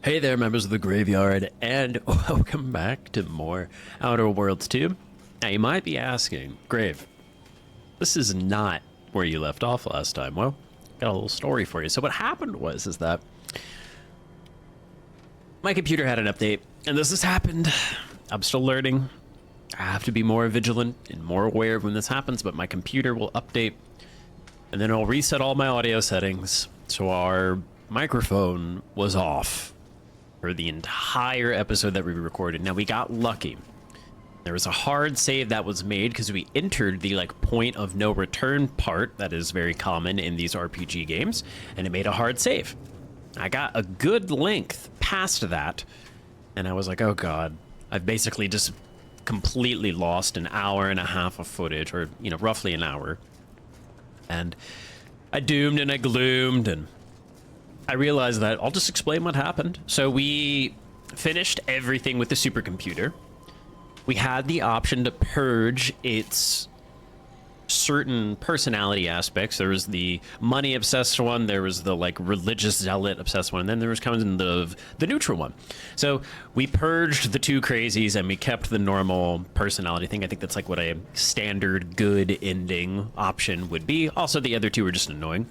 Hey there, members of the Graveyard, and welcome back to more Outer Worlds 2. Now, you might be asking, Grave, this is not where you left off last time. Well, got a little story for you. So what happened is that my computer had an update, and this has happened. I'm still learning. I have to be more vigilant and more aware of when this happens, but my computer will update, and then I'll reset all my audio settings, so our microphone was off for the entire episode that we recorded. Now, we got lucky. There was a hard save that was made because we entered the point of no return part that is very common in these RPG games, and it made a hard save. I got a good length past that, and I was like, oh god, I've basically just completely lost an hour and a half of footage, or roughly an hour. And I doomed and I gloomed, and I realized that I'll just explain what happened. So we finished everything with the supercomputer. We had the option to purge its certain personality aspects. There was the money obsessed one, there was the religious zealot obsessed one, and then there was kind of the neutral one. So we purged the two crazies and we kept the normal personality thing. I think that's what a standard good ending option would be. Also, the other two were just annoying.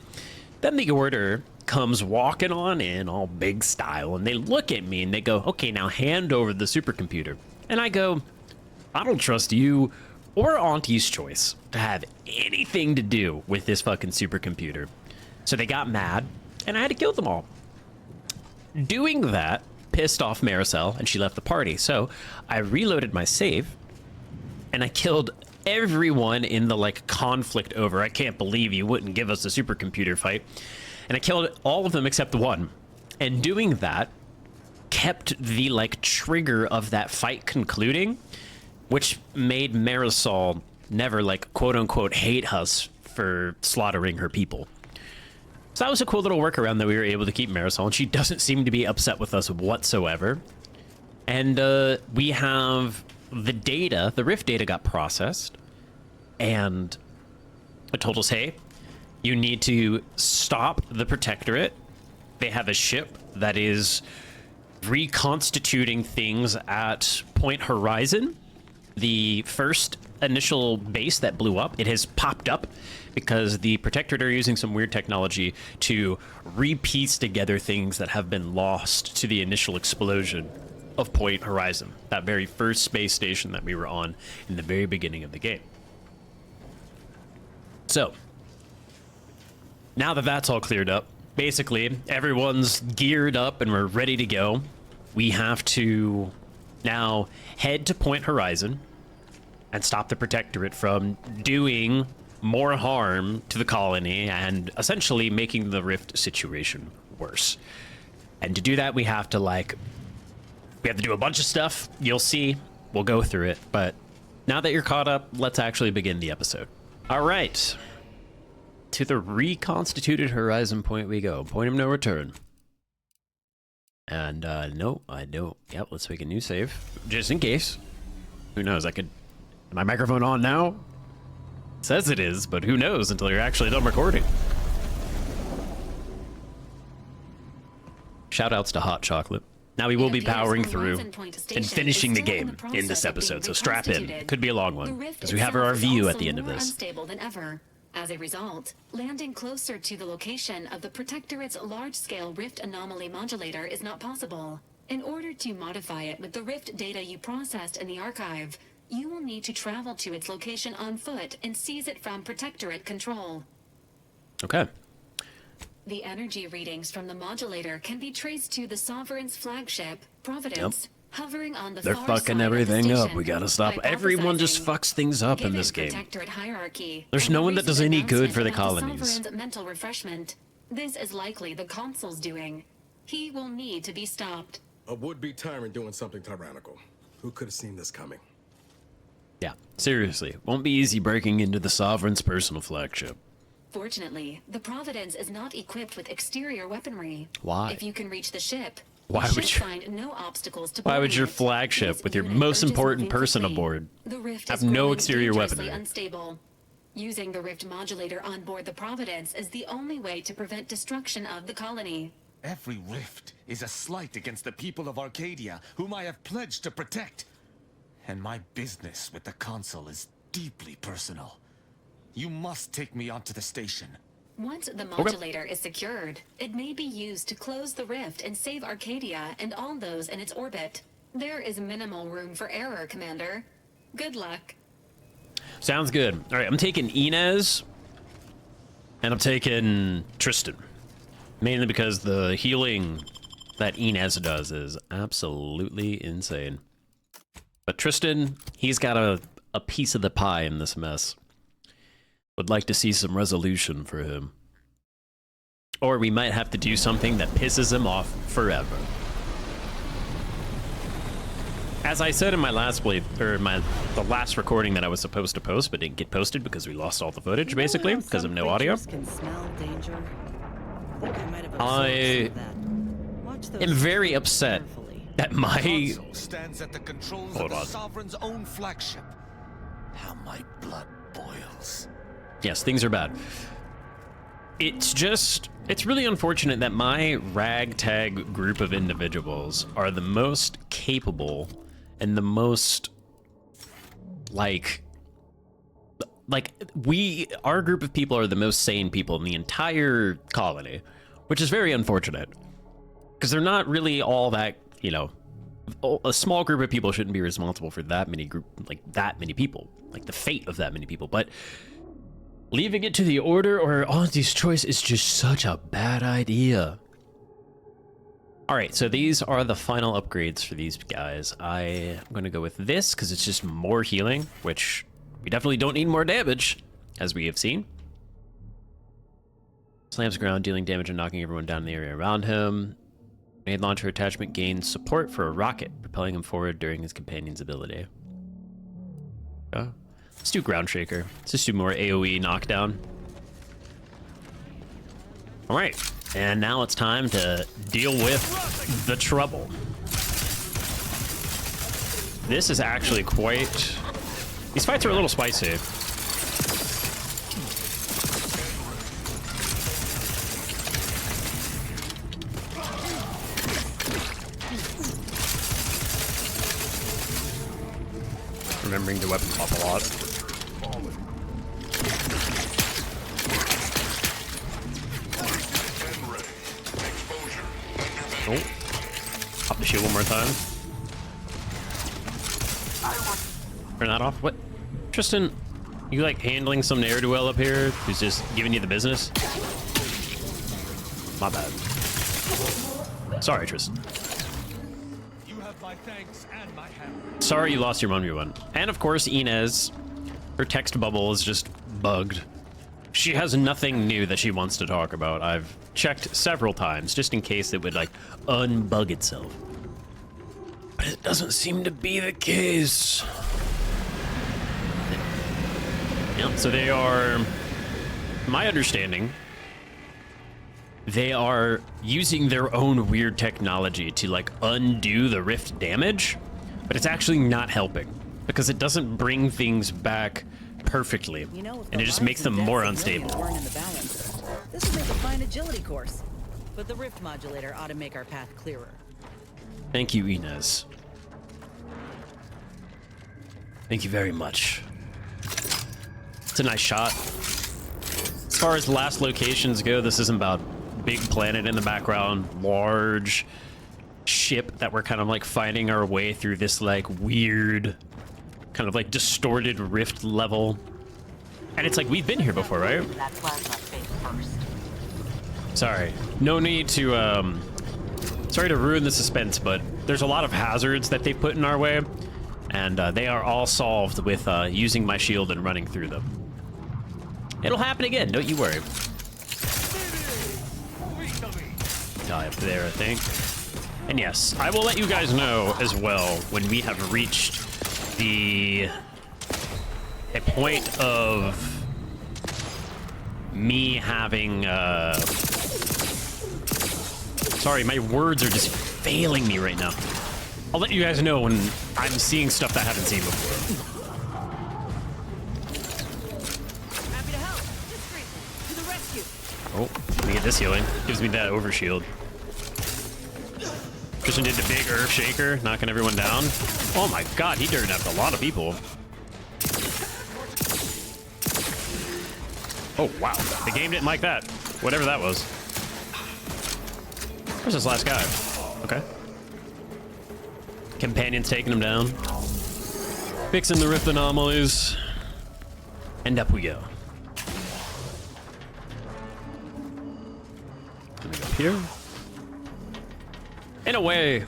Then the Order comes walking on in all big style, and they look at me and they go, okay, now hand over the supercomputer. And I go, I don't trust you or Auntie's Choice to have anything to do with this fucking supercomputer. So they got mad, and I had to kill them all. Doing that pissed off Maricel, and she left the party. So I reloaded my save, and I killed everyone in the conflict over, I can't believe you wouldn't give us a supercomputer fight. And I killed all of them except one. And doing that kept the trigger of that fight concluding, which made Marisol never quote unquote hate us for slaughtering her people. So that was a cool little workaround that we were able to keep Marisol, and she doesn't seem to be upset with us whatsoever. And we have the data, the Rift data got processed, and it told us, hey, you need to stop the Protectorate. They have a ship that is reconstituting things at Point Horizon. The first initial base that blew up, it has popped up because the Protectorate are using some weird technology to re-piece together things that have been lost to the initial explosion of Point Horizon, that very first space station that we were on in the very beginning of the game. So now that that's all cleared up, basically everyone's geared up and we're ready to go. We have to now head to Point Horizon and stop the Protectorate from doing more harm to the colony and essentially making the Rift situation worse. And to do that, we have to we have to do a bunch of stuff. You'll see. We'll go through it. But now that you're caught up, let's actually begin the episode. All right. To the reconstituted Horizon point we go. Point of no return. And, no, I don't. Yep, let's make a new save. Just in case. Who knows? Is my microphone on now? It says it is, but who knows until you're actually done recording. Shoutouts to Hot Chocolate. Now we will be powering through and finishing the game in this episode, so strap in. It could be a long one, because we have our review at the end of this. Unstable than ever. As a result, landing closer to the location of the Protectorate's large-scale Rift anomaly modulator is not possible. In order to modify it with the Rift data you processed in the archive, you will need to travel to its location on foot and seize it from Protectorate control. Okay. The energy readings from the modulator can be traced to the Sovereign's flagship, Providence, hovering on the They're far fucking side everything of the up. We gotta stop. station, Everyone just hypothesizing, fucks things up in given this game. Protectorate hierarchy, There's and no the one that does recent any good for the announcement about colonies. Sovereign's mental refreshment. This is likely the Consul's doing. He will need to be stopped. A would-be tyrant doing something tyrannical. Who could have seen this coming? Yeah, seriously. Won't be easy breaking into the Sovereign's personal flagship. Fortunately, the Providence is not equipped with exterior weaponry. Why? If you can reach the ship, Why you would should you- find no obstacles to Why would boarding your it. flagship This with your unit most urges important moving person quickly. aboard The Rift have is no growing exterior dangerously weaponry? unstable. Using the Rift modulator on board the Providence is the only way to prevent destruction of the colony. Every rift is a slight against the people of Arcadia, whom I have pledged to protect. And my business with the Consul is deeply personal. You must take me onto the station. Once the modulator is secured, it may be used to close the rift and save Arcadia and all those in its orbit. There is minimal room for error, Commander. Good luck. Sounds good. All right, I'm taking Inez, and I'm taking Tristan. Mainly because the healing that Inez does is absolutely insane. But Tristan, he's got a piece of the pie in this mess. Would like to see some resolution for him. Or we might have to do something that pisses him off forever. As I said in my last play, or the last recording that I was supposed to post but didn't get posted because we lost all the footage, basically, because of no audio. Can smell danger. I am very upset that my... stands at the controls Hold of on. the Sovereign's own flagship. How my blood boils. Yes, things are bad. It's really unfortunate that my ragtag group of individuals are the most capable and the most, our group of people are the most sane people in the entire colony, which is very unfortunate. Because they're not really all that, a small group of people shouldn't be responsible for that many people, like the fate of that many people, but leaving it to the Order or Auntie's choice is just such a bad idea. All right, so these are the final upgrades for these guys. I'm going to go with this because it's just more healing, which we definitely don't need more damage, as we have seen. Slams ground, dealing damage and knocking everyone down in the area around him. Grenade launcher attachment gains support for a rocket, propelling him forward during his companion's ability. Let's do ground shaker. Let's just do more AoE knockdown. All right, and now it's time to deal with the trouble. This is actually quite... These fights are a little spicy. Remembering the weapon pop a lot. Oh. Pop the shield one more time. Turn that off. What? Tristan, you like handling some ne'er-do-well up here who's just giving you the business? My bad. Sorry, Tristan. You have my thanks and my hand. Sorry you lost your 1v1. And of course, Inez, her text bubble is just bugged. She has nothing new that she wants to talk about. I've checked several times just in case it would like unbug itself. But it doesn't seem to be the case. Yep, so they are, my understanding, they are using their own weird technology to like undo the rift damage, but it's actually not helping because it doesn't bring things back perfectly, and it just makes them more unstable. This would make a fine agility course, but the rift modulator ought to make our path clearer. Thank you, Inez. Thank you very much. It's a nice shot. As far as last locations go, this isn't about big planet in the background, large ship that we're kind of like fighting our way through this like weird kind of like distorted rift level. And it's like we've been here before, right? Sorry. No need to sorry to ruin the suspense, but there's a lot of hazards that they put in our way, and they are all solved with using my shield and running through them. It'll happen again, don't you worry. Die up there, I think. And yes, I will let you guys know as well when we have reached a point of me having, sorry, my words are just failing me right now. I'll let you guys know when I'm seeing stuff that I haven't seen before. Happy to help. Discreetly. To the rescue. Oh, let me get this healing. Gives me that overshield. Christian did the big earth shaker, knocking everyone down. Oh my god, he dirted a lot of people. Oh wow, the game didn't like that. Whatever that was. Where's this last guy? Okay. Companion's taking him down. Fixing the rift anomalies. And up we go. Let me go up here. In a way,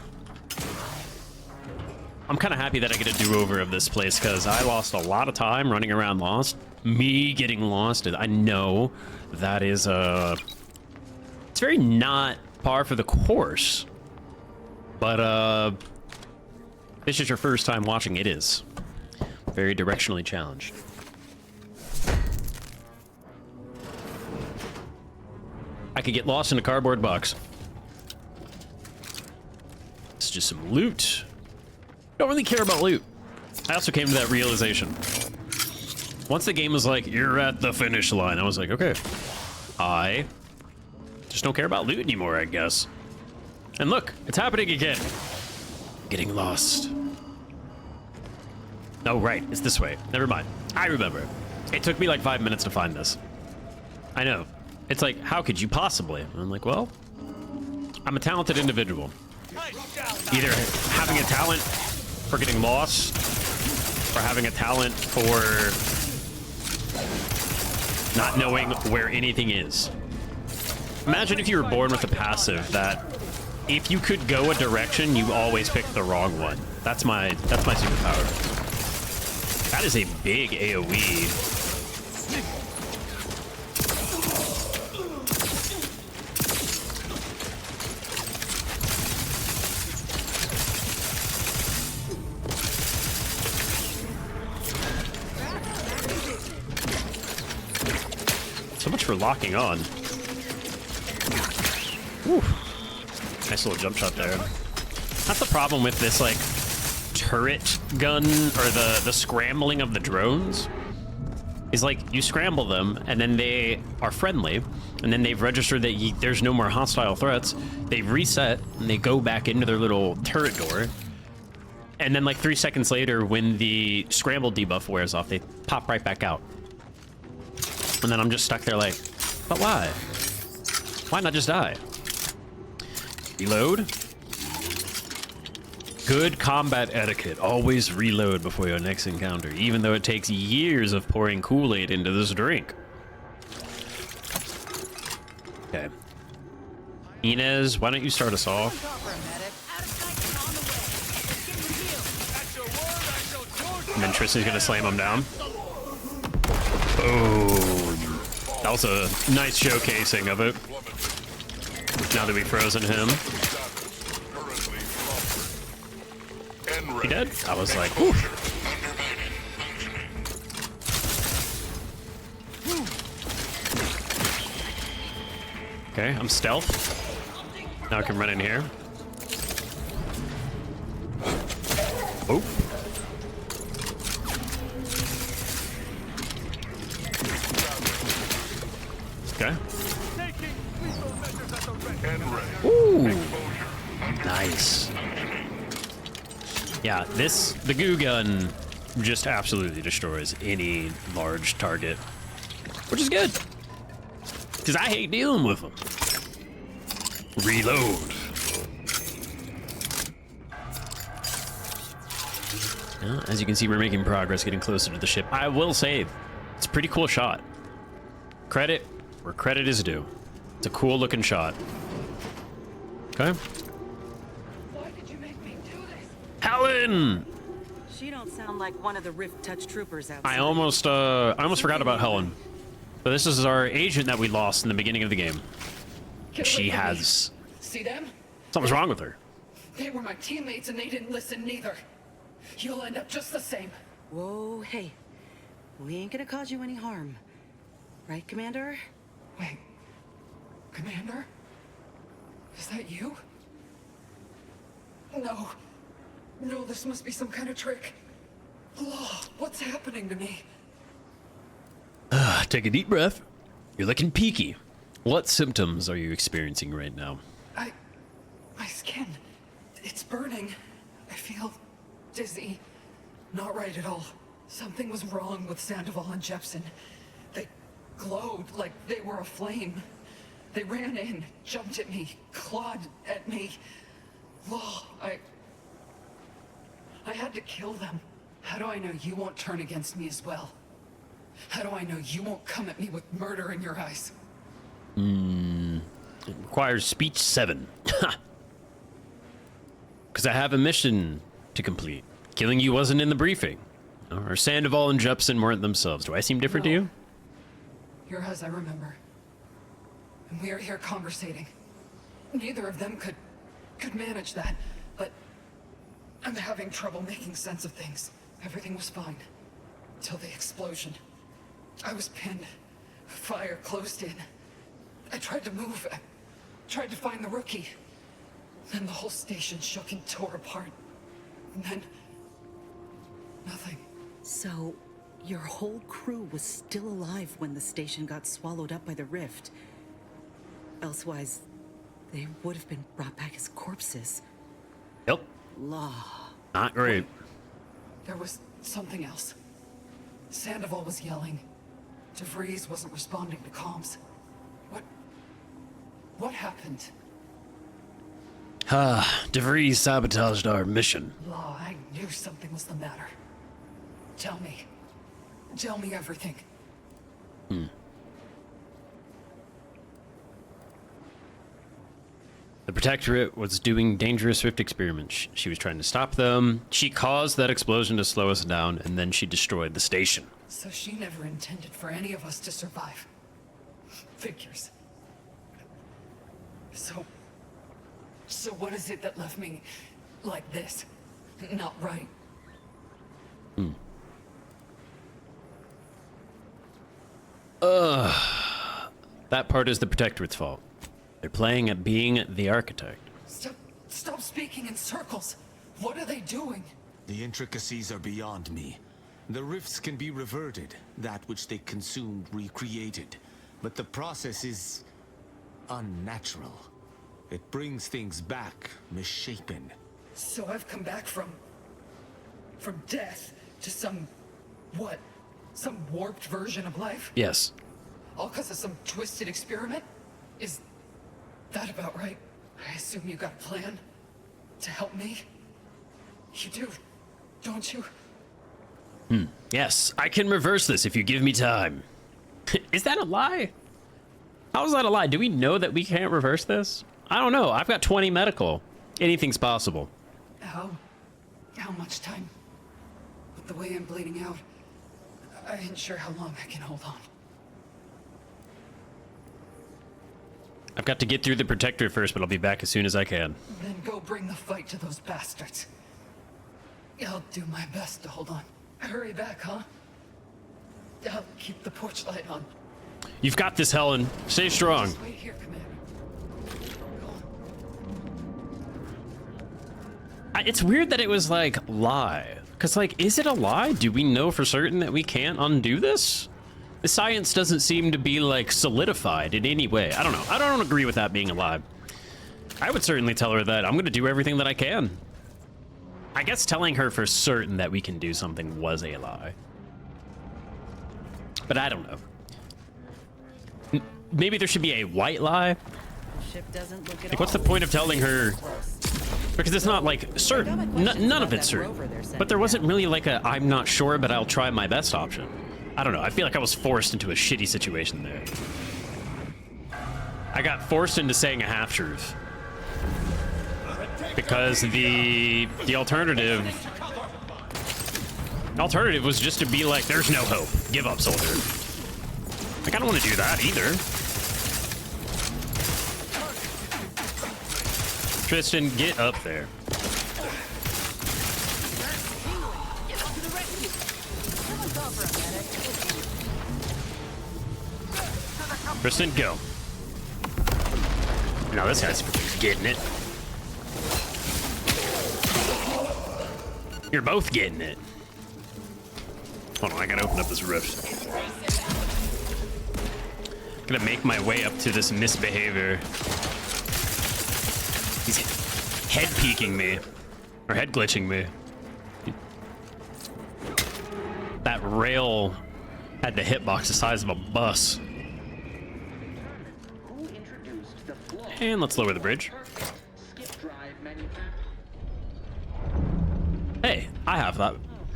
I'm kind of happy that I get a do-over of this place because I lost a lot of time running around lost. Me getting lost, I know that is it's very not par for the course. But if this is your first time watching, it is very directionally challenged. I could get lost in a cardboard box. It's just some loot. Don't really care about loot. I also came to that realization. Once the game was like, you're at the finish line, I was like, okay. I just don't care about loot anymore, I guess. And look, it's happening again. Getting lost. Oh, right, it's this way. Never mind. I remember. It took me like 5 minutes to find this. I know. It's like, how could you possibly? And I'm like, well, I'm a talented individual. Either having a talent for getting lost or having a talent for not knowing where anything is. Imagine if you were born with a passive that if you could go a direction, you always pick the wrong one. That's my superpower. That is a big AoE. So much for locking on. Whew. Nice little jump shot there. That's the problem with this, like, turret gun, or the scrambling of the drones. Is like, you scramble them, and then they are friendly, and then they've registered that there's no more hostile threats. They reset, and they go back into their little turret door. And then, like, 3 seconds later, when the scramble debuff wears off, they pop right back out. And then I'm just stuck there like, but why? Why not just die? Reload. Good combat etiquette. Always reload before your next encounter, even though it takes years of pouring Kool-Aid into this drink. Okay. Inez, why don't you start us off? And then Tristan's gonna slam him down. Oh. That was a nice showcasing of it. Now that we've frozen him. He dead? I was like, whew. Okay, I'm stealth. Now I can run in here. Oh. Okay. Ooh. Nice. Yeah, the goo gun just absolutely destroys any large target, which is good, because I hate dealing with them. Reload. Yeah, as you can see, we're making progress, getting closer to the ship. I will say, it's a pretty cool shot. Credit where credit is due. It's a cool looking shot. Okay. Why did you make me do this? Helen! She don't sound like one of the Rift Touch troopers outside. I almost forgot about Helen. But this is our agent that we lost in the beginning of the game. Get She away from me. has... See them? Something's wrong with her. They were my teammates and they didn't listen neither. You'll end up just the same. Whoa, hey. We ain't gonna cause you any harm. Right, Commander? Wait. Commander? Is that you? No. No, this must be some kind of trick. Oh, what's happening to me? Take a deep breath. You're looking peaky. What symptoms are you experiencing right now? My skin. burning. I feel dizzy. Not right at all. Something was wrong with Sandoval and Jepson. They glowed like they were aflame. They ran in, jumped at me, clawed at me. Law, I had to kill them. How do I know you won't turn against me as well? How do I know you won't come at me with murder in your eyes? It requires speech 7. Because I have a mission to complete. Killing you wasn't in the briefing. Or Sandoval and Jepson weren't themselves. Do I seem different to No. you? You're as I remember. And we are here conversating. Neither of them could manage that, but I'm having trouble making sense of things. Everything was fine. Till the explosion. I was pinned. Fire closed in. I tried to move. I tried to find the rookie. Then the whole station shook and tore apart. And then... nothing. So, your whole crew was still alive when the station got swallowed up by the rift. Elsewise, they would have been brought back as corpses. Yep. Law. Not great. There was something else. Sandoval was yelling. DeVries wasn't responding to comms. What happened? DeVries sabotaged our mission. Law, I knew something was the matter. Tell me. Tell me everything. The Protectorate was doing dangerous rift experiments. She was trying to stop them. She caused that explosion to slow us down, and then she destroyed the station. So she never intended for any of us to survive. Figures. So what is it that left me like this? Not right. That part is the Protectorate's fault. They're playing at being the architect. Stop speaking in circles. What are they doing? The intricacies are beyond me. The rifts can be reverted, that which they consumed recreated. But the process is unnatural. It brings things back, misshapen. So I've come back from death to some warped version of life? Yes. All because of some twisted experiment? Is that about right? I assume you got a plan to help me? You do, don't you? Yes, I can reverse this if you give me time. Is that a lie? How is that a lie? Do we know that we can't reverse this? I don't know. I've got 20 medical. Anything's possible. How much time? With the way I'm bleeding out, I ain't sure how long I can hold on. I've got to get through the Protectorate first, but I'll be back as soon as I can. Then go bring the fight to those bastards. I'll do my best to hold on. Hurry back, huh? I'll keep the porch light on. You've got this, Helen. Stay strong. Just wait here, Commander. Go on. It's weird that it was, like, lie. Because, like, is it a lie? Do we know for certain that we can't undo this? The science doesn't seem to be, like, solidified in any way. I don't know. I don't agree with that being a lie. I would certainly tell her that I'm going to do everything that I can. I guess telling her for certain that we can do something was a lie. But I don't know. Maybe there should be a white lie? Ship doesn't look at Like, what's the all point of telling her? close. Because it's not, like, certain. None of it's certain. But there wasn't really, like, a I'm not sure, but I'll try my best option. I don't know. I feel like I was forced into a shitty situation there. I got forced into saying a half-truth. Because the alternative was just to be like, there's no hope. Give up, soldier. Like, I don't want to do that either. Tristan, get up there. Tristan, go. No, this guy's getting it. You're both getting it. Hold on, I gotta open up this rift. Gonna make my way up to this misbehavior. He's head peeking me. Or head glitching me. That rail had the hitbox the size of a bus. And let's lower the bridge. Hey, I have that.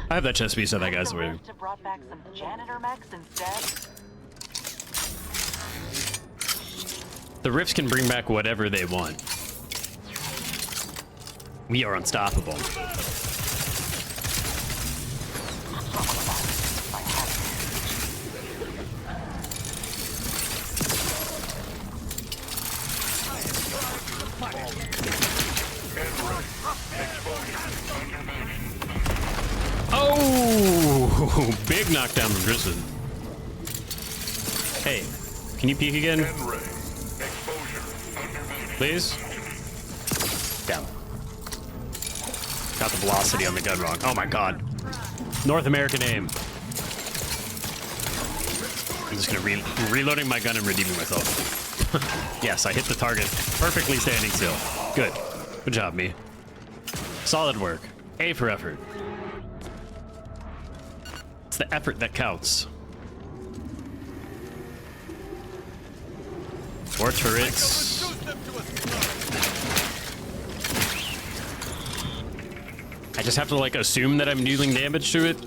I have that chest piece that guy's wearing. Brought back some janitor mechs instead. The rifts can bring back whatever they want. We are unstoppable. Oh, big knockdown from Tristan. Hey, can you peek again? Please? Down. Got the velocity on the gun wrong. Oh my god. North American aim. I'm just gonna reloading my gun and redeeming myself. Yes, I hit the target. Perfectly standing still. Good. Good job, me. Solid work. A for effort. It's the effort that counts. More turrets. I just have to like assume that I'm dealing damage to it.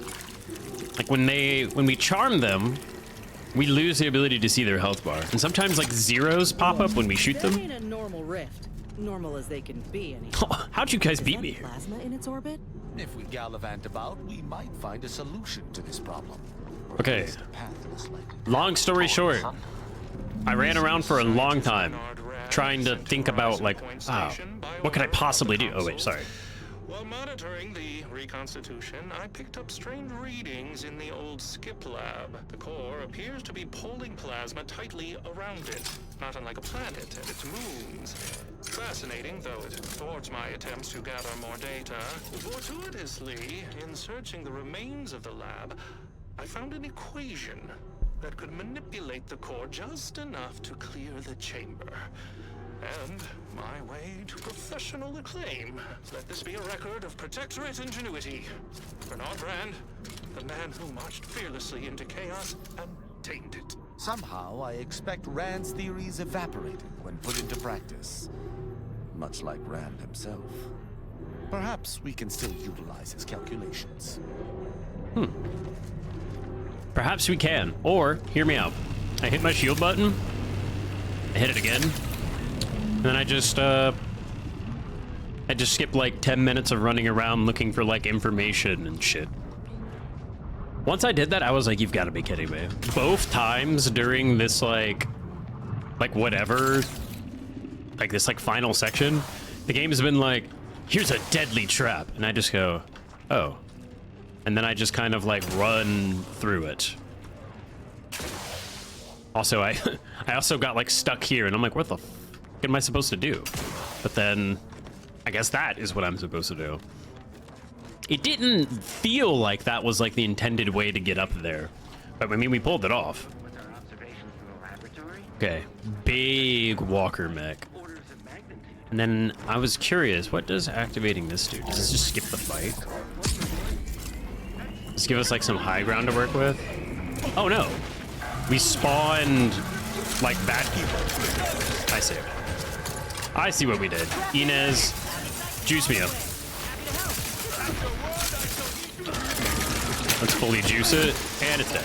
Like when we charm them, we lose the ability to see their health bar. And sometimes like zeros pop up when we shoot That them. ain't a normal rift. Normal as they can be, anyway. How'd you guys Is beat that me? plasma in its orbit? If we gallivant about, we might find a solution to this problem. Or at Okay. least a path less likely. Long story short, I ran around for a long time trying to think about like, what could I possibly do? Oh wait, sorry. While monitoring the reconstitution, I picked up strange readings in the old skip lab. The core appears to be pulling plasma tightly around it, not unlike a planet and its moons. Fascinating, though it thwarts my attempts to gather more data. Fortuitously, in searching the remains of the lab, I found an equation that could manipulate the core just enough to clear the chamber. And my way to professional acclaim. Let this be a record of Protectorate ingenuity. Bernard Rand, the man who marched fearlessly into chaos and tamed it. Somehow, I expect Rand's theories evaporated when put into practice. Much like Rand himself. Perhaps we can still utilize his calculations. Perhaps we can. Or, hear me out. I hit my shield button. I hit it again. And then I just skipped like 10 minutes of running around looking for like information and shit. Once I did that, I was like, you've got to be kidding me. Both times during this like whatever, like this like final section, the game has been like, here's a deadly trap. And I just go, oh. And then I just kind of like run through it. Also, I also got like stuck here and I'm like, what the f am I supposed to do? But then I guess that is what I'm supposed to do. It didn't feel like that was like the intended way to get up there. But I mean, we pulled it off. Okay, big walker mech. And then I was curious, what does activating this do? Does this just skip the fight? Does it give us like some high ground to work with? Oh no, we spawned like bad people. I see. I see what we did. Inez, juice me up. Let's fully juice it, and it's dead.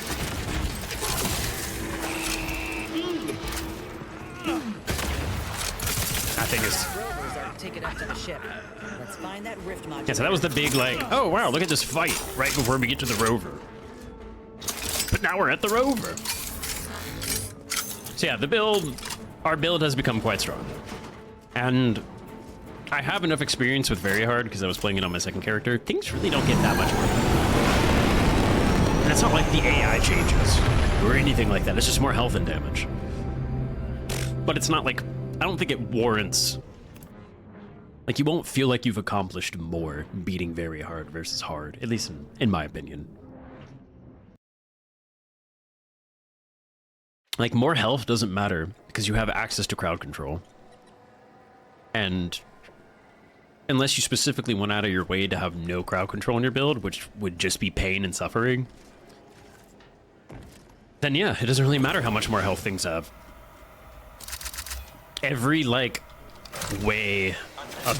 That thing is... Rovers are ticket up to the ship. Let's find that rift module. Yeah, so that was the big like, oh wow, look at this fight right before we get to the rover. But now we're at the rover. So yeah, our build has become quite strong. And I have enough experience with very hard because I was playing it on my second character. Things really don't get that much better. And it's not like the AI changes or anything like that. It's just more health and damage. But it's not like, I don't think it warrants, like you won't feel like you've accomplished more beating very hard versus hard, at least in my opinion. Like more health doesn't matter because you have access to crowd control. And unless you specifically went out of your way to have no crowd control in your build, which would just be pain and suffering, then yeah, it doesn't really matter how much more health things have. Every, like, way of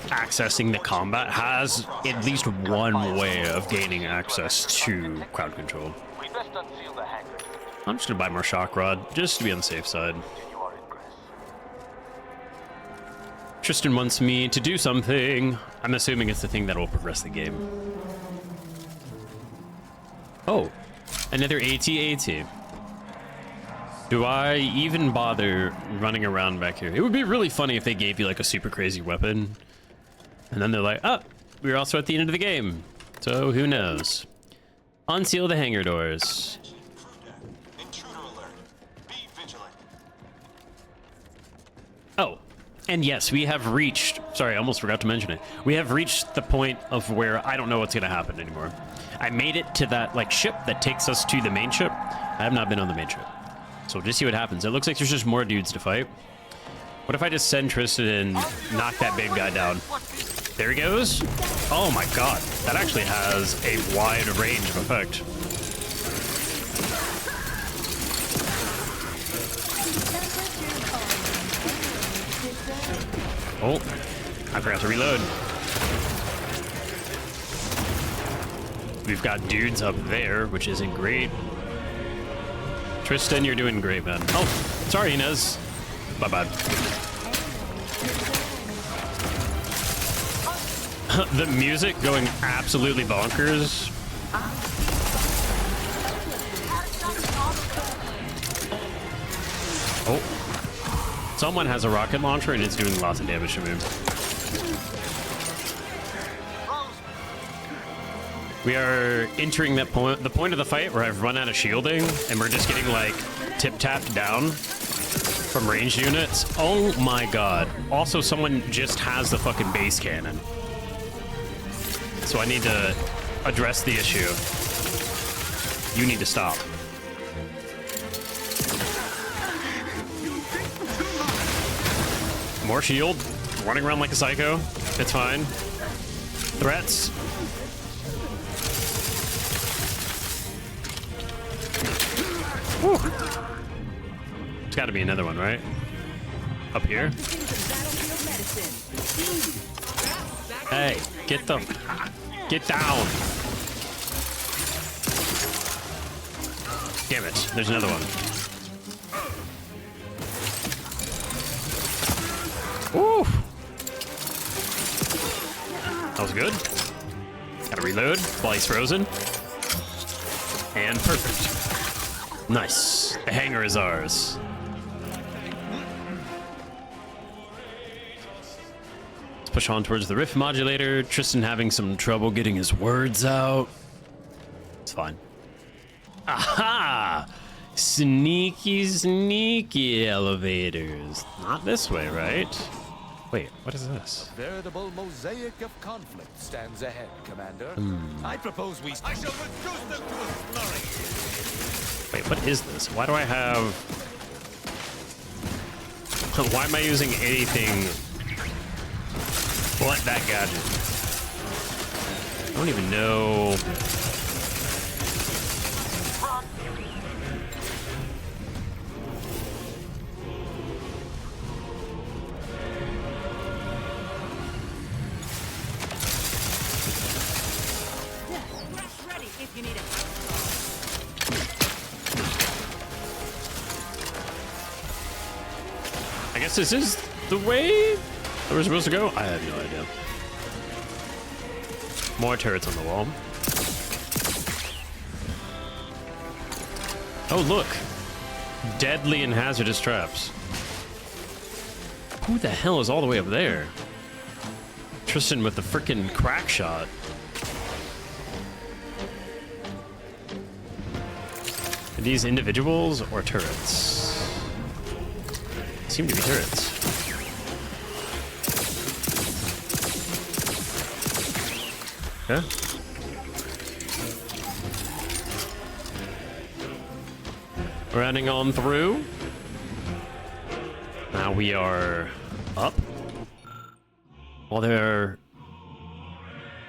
accessing the combat has at least one way of gaining access to crowd control. We best unseal the hangar. I'm just gonna buy more shock rod, just to be on the safe side. You are ingress. Tristan wants me to do something. I'm assuming it's the thing that will progress the game. Oh, another AT-AT. Do I even bother running around back here? It would be really funny if they gave you like a super crazy weapon. And then they're like, oh, we're also at the end of the game. So who knows? Unseal the hangar doors. Intruder alert. Be vigilant. Oh, and yes, we have reached, sorry, I almost forgot to mention it. We have reached the point of where I don't know what's gonna happen anymore. I made it to that like ship that takes us to the main ship. I have not been on the main ship. So we'll just see what happens. It looks like there's just more dudes to fight. What if I just send Tristan and knock that big guy down? There he goes. Oh my god. That actually has a wide range of effect. Oh, I forgot to reload. We've got dudes up there, which isn't great. Tristan, you're doing great, man. Oh, sorry, Inez. Bye-bye. The music going absolutely bonkers. Oh. Someone has a rocket launcher and it's doing lots of damage to me. We are entering that point, the point of the fight where I've run out of shielding and we're just getting like tip-tapped down from ranged units. Oh my god. Also, someone just has the fucking base cannon. So I need to address the issue. You need to stop. More shield. Running around like a psycho. It's fine. Threats. Whew. There's got to be another one, right? Up here? Hey, get down. Damn it, there's another one. Woo! That was good. Gotta reload while he's frozen. And perfect. Nice. The hangar is ours. Let's push on towards the rift modulator. Tristan having some trouble getting his words out. It's fine. Aha! Sneaky, sneaky elevators. Not this way, right? Wait, what is this? A veritable mosaic of conflict stands ahead, Commander. I propose we... I shall reduce them to a flurry. Wait, what is this? Why do I have... Why am I using anything but that gadget? I don't even know... I guess this is the way that we're supposed to go? I have no idea. More turrets on the wall. Oh, look. Deadly and hazardous traps. Who the hell is all the way up there? Tristan with the frickin' crack shot. Are these individuals or turrets? Seem to be turrets. Okay. Running on through. Now we are up. While there are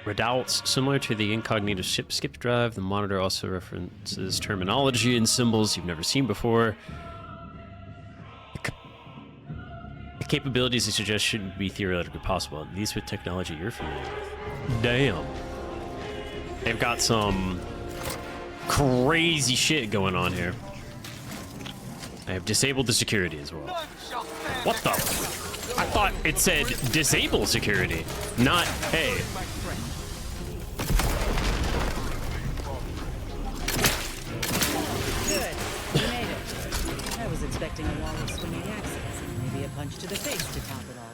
redoubts similar to the incognito ship skip drive, the monitor also references terminology and symbols you've never seen before. The capabilities they suggest shouldn't be theoretically possible, at least with technology you're familiar with. Damn. They've got some crazy shit going on here. I have disabled the security as well. What the? I thought it said disable security, not hey. Good. You made it. I was expecting a wall of swinging axes and maybe a punch to the face to top it all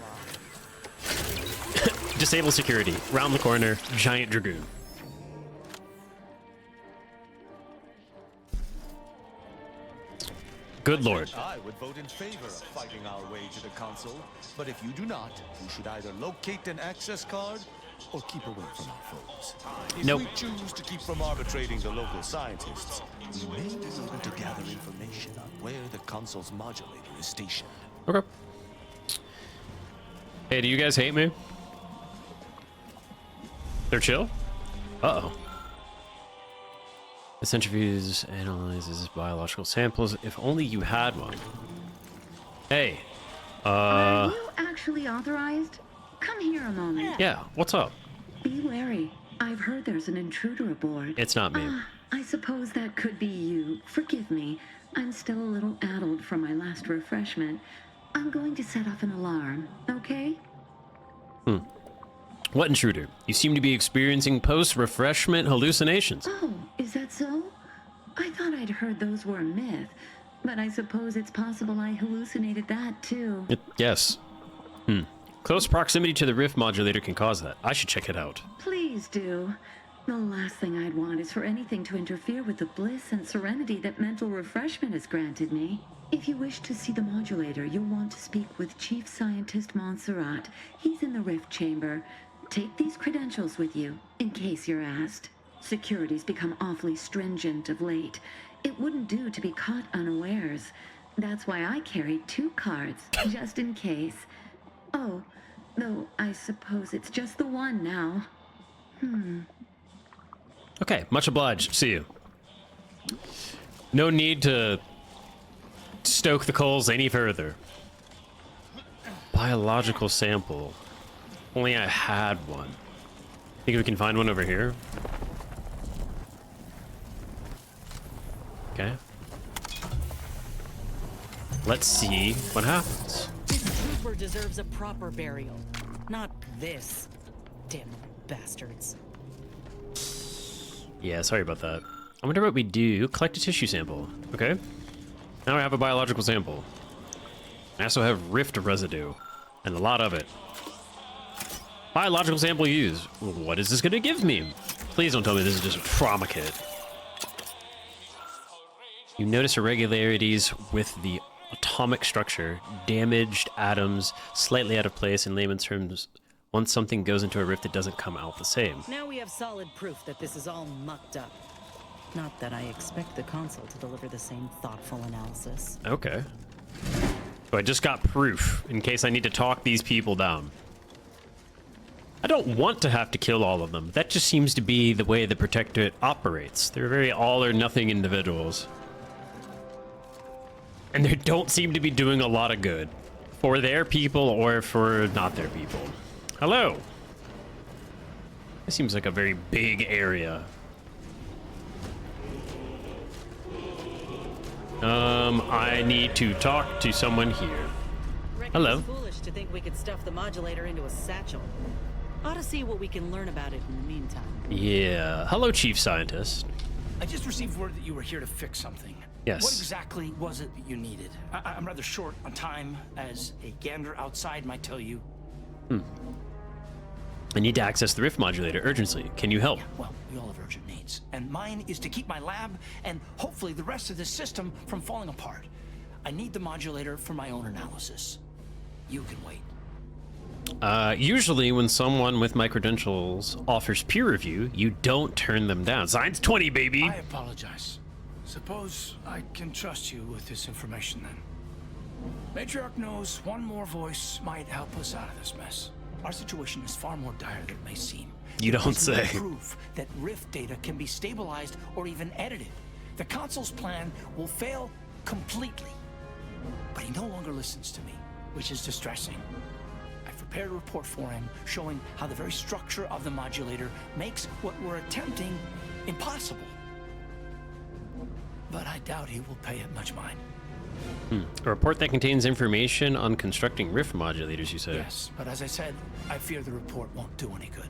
off. Disable security. Round the corner. Giant dragoon. Good lord. I would vote in favor of fighting our way to the console, but if you do not, you should either locate an access card or keep away from our foes. If Nope. we choose to keep from arbitrating the local scientists, we may be able to gather information on where the console's modulator is stationed. Okay. Hey, do you guys hate me? They're chill? Uh-oh. The centrifuge analyzes biological samples. If only you had one. Hey. Are you actually authorized? Come here a moment. Yeah, what's up? Be wary. I've heard there's an intruder aboard. It's not me. I suppose that could be you. Forgive me. I'm still a little addled from my last refreshment. I'm going to set off an alarm, okay? What intruder? You seem to be experiencing post-refreshment hallucinations. Oh, is that so? I thought I'd heard those were a myth, but I suppose it's possible I hallucinated that too. Yes. Close proximity to the rift modulator can cause that. I should check it out. Please do. The last thing I'd want is for anything to interfere with the bliss and serenity that mental refreshment has granted me. If you wish to see the modulator, you'll want to speak with Chief Scientist Montserrat. He's in the rift chamber. Take these credentials with you, in case you're asked. Security's become awfully stringent of late. It wouldn't do to be caught unawares. That's why I carried 2 cards, just in case. Oh, though I suppose it's just the one now. Okay, much obliged. See you. No need to stoke the coals any further. Biological sample. Only I had one. Think we can find one over here? Okay. Let's see what happens. This trooper deserves a proper burial. Not this. Damn bastards. Yeah, sorry about that. I wonder what we do. Collect a tissue sample. Okay. Now I have a biological sample. I also have rift residue. And a lot of it. Biological sample used. What is this going to give me? Please don't tell me this is just a trauma kit. You notice irregularities with the atomic structure, damaged atoms, slightly out of place. In layman's terms, once something goes into a rift, it doesn't come out the same. Now we have solid proof that this is all mucked up. Not that I expect the console to deliver the same thoughtful analysis. Okay. So I just got proof in case I need to talk these people down. I don't want to have to kill all of them. That just seems to be the way the Protectorate operates. They're very all-or-nothing individuals. And they don't seem to be doing a lot of good. For their people or for not their people. Hello. This seems like a very big area. I need to talk to someone here. Hello. It's foolish to think we could stuff the modulator into a satchel. Ought to see what we can learn about it in the meantime. Yeah. Hello, Chief Scientist. I just received word that you were here to fix something. Yes. What exactly was it that you needed? I'm rather short on time, as a gander outside might tell you. I need to access the rift modulator urgently. Can you help? Yeah, well, we all have urgent needs. And mine is to keep my lab and hopefully the rest of this system from falling apart. I need the modulator for my own analysis. You can wait. Usually when someone with my credentials offers peer review, you don't turn them down. Science 20, baby! I apologize. Suppose I can trust you with this information then. Matriarch knows one more voice might help us out of this mess. Our situation is far more dire than it may seem. You don't There's no say. proof that Rift data can be stabilized or even edited. The Consul's plan will fail completely. But he no longer listens to me, which is distressing. I've prepared a report for him showing how the very structure of the modulator makes what we're attempting impossible. But I doubt he will pay it much mind. A report that contains information on constructing rift modulators, you said? Yes, but as I said, I fear the report won't do any good.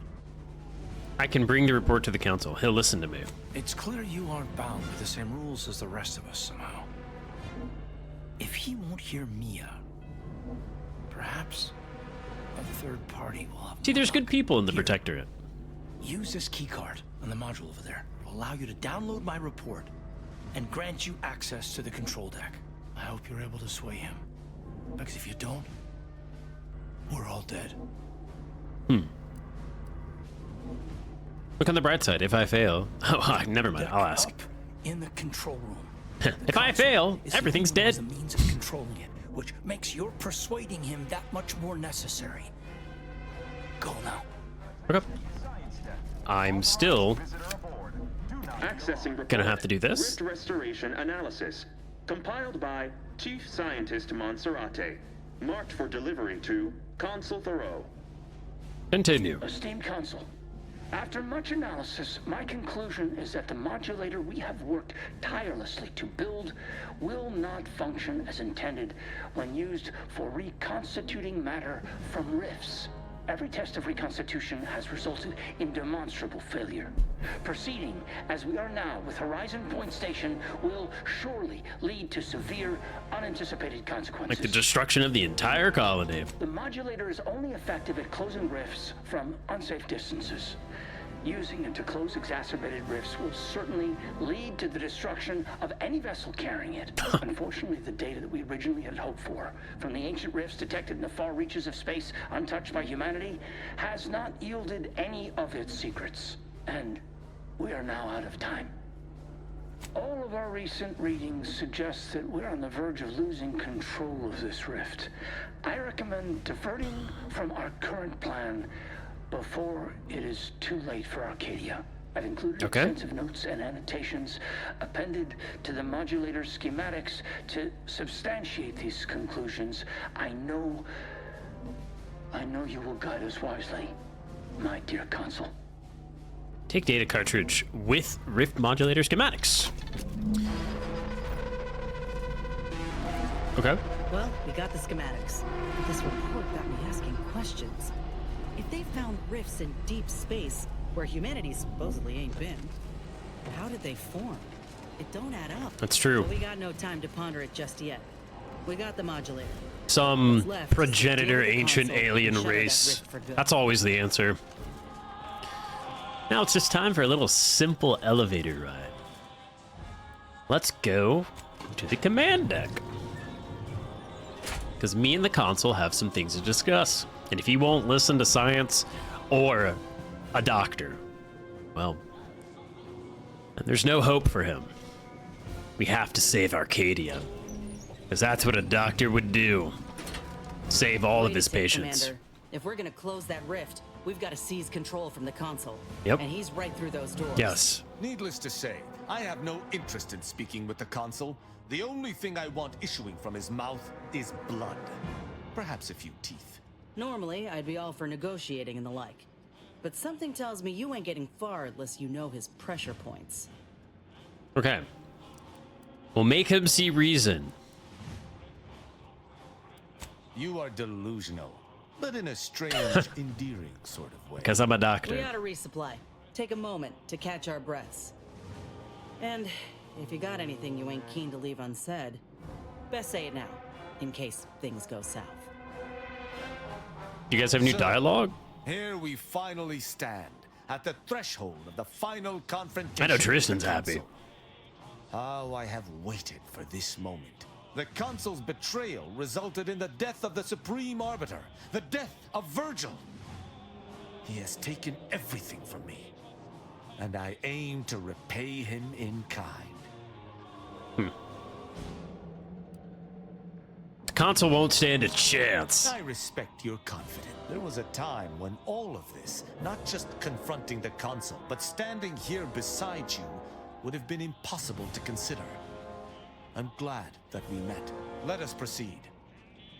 I can bring the report to the council. He'll listen to me. It's clear you aren't bound by the same rules as the rest of us somehow. If he won't hear me out, perhaps a third party will have. See, there's good people in the Here. Protectorate. Use this keycard on the module over there. It will allow you to download my report and grant you access to the control deck. I hope you're able to sway him. Because if you don't, we're all dead. Look on the bright side. If I fail... Oh, never mind. I'll ask. Up in the control room. If I fail, everything's dead. The means of controlling it, which makes your persuading him that much more necessary. Go now. Okay. I'm still Accessing report. gonna have to do this. Rift restoration analysis. Compiled by Chief Scientist Monserrate. Marked for delivery to Consul Thoreau. Continue. Esteemed Consul, after much analysis, my conclusion is that the modulator we have worked tirelessly to build will not function as intended when used for reconstituting matter from rifts. Every test of reconstitution has resulted in demonstrable failure. Proceeding as we are now with Horizon Point Station will surely lead to severe, unanticipated consequences. Like the destruction of the entire colony. The modulator is only effective at closing rifts from unsafe distances. Using it to close exacerbated rifts will certainly lead to the destruction of any vessel carrying it. Unfortunately, the data that we originally had hoped for from the ancient rifts detected in the far reaches of space untouched by humanity has not yielded any of its secrets. And we are now out of time. All of our recent readings suggest that we're on the verge of losing control of this rift. I recommend diverting from our current plan before it is too late for Arcadia. I've included extensive notes and annotations appended to the modulator schematics to substantiate these conclusions. I know you will guide us wisely, my dear Consul. Take data cartridge with rift modulator schematics. Okay. Well, we got the schematics. But this report got me asking questions. If they found rifts in deep space, where humanity supposedly ain't been, how did they form? It don't add up. That's true. But we got no time to ponder it just yet. We got the modulator. Some progenitor ancient alien race. That's always the answer. Now it's just time for a little simple elevator ride. Let's go to the command deck. Because me and the console have some things to discuss. And if he won't listen to science or a doctor, well, there's no hope for him. We have to save Arcadia. Because that's what a doctor would do. Save all of his patients. Commander, if we're gonna close that rift, we've got to seize control from the console. Yep. And he's right through those doors. Yes. Needless to say, I have no interest in speaking with the consul. The only thing I want issuing from his mouth is blood. Perhaps a few teeth. Normally, I'd be all for negotiating and the like. But something tells me you ain't getting far unless you know his pressure points. Okay. We'll make him see reason. You are delusional, but in a strange, endearing sort of way. Because I'm a We doctor. ought to resupply. Take a moment to catch our breaths. And if you got anything you ain't keen to leave unsaid, best say it now, in case things go south. You guys have any dialogue? Here we finally stand, at the threshold of the final confrontation. I know with the Tristan's happy. Consul. How I have waited for this moment. The Consul's betrayal resulted in the death of the Supreme Arbiter, the death of Virgil. He has taken everything from me, and I aim to repay him in kind. console won't stand a chance. I respect your confidence. There was a time when all of this, not just confronting the console, but standing here beside you, would have been impossible to consider. I'm glad that we met. Let us proceed.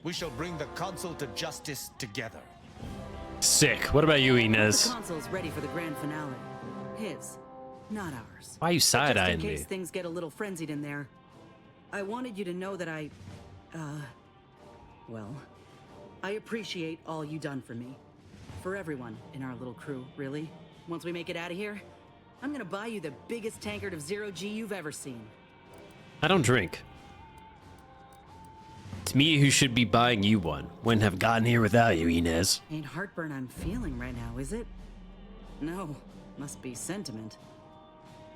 We shall bring the console to justice together. Sick. What about you, The Inez? console's ready for the grand finale. His, not ours. Why are you But side-eyeing just in case me? things get a little frenzied in there, I wanted you to know that well, I appreciate all you done for me. For everyone in our little crew, really. Once we make it out of here, I'm gonna buy you the biggest tankard of zero-G you've ever seen. I don't drink. It's me who should be buying you one. Wouldn't have gotten here without you, Inez. Ain't heartburn I'm feeling right now, is it? No, must be sentiment.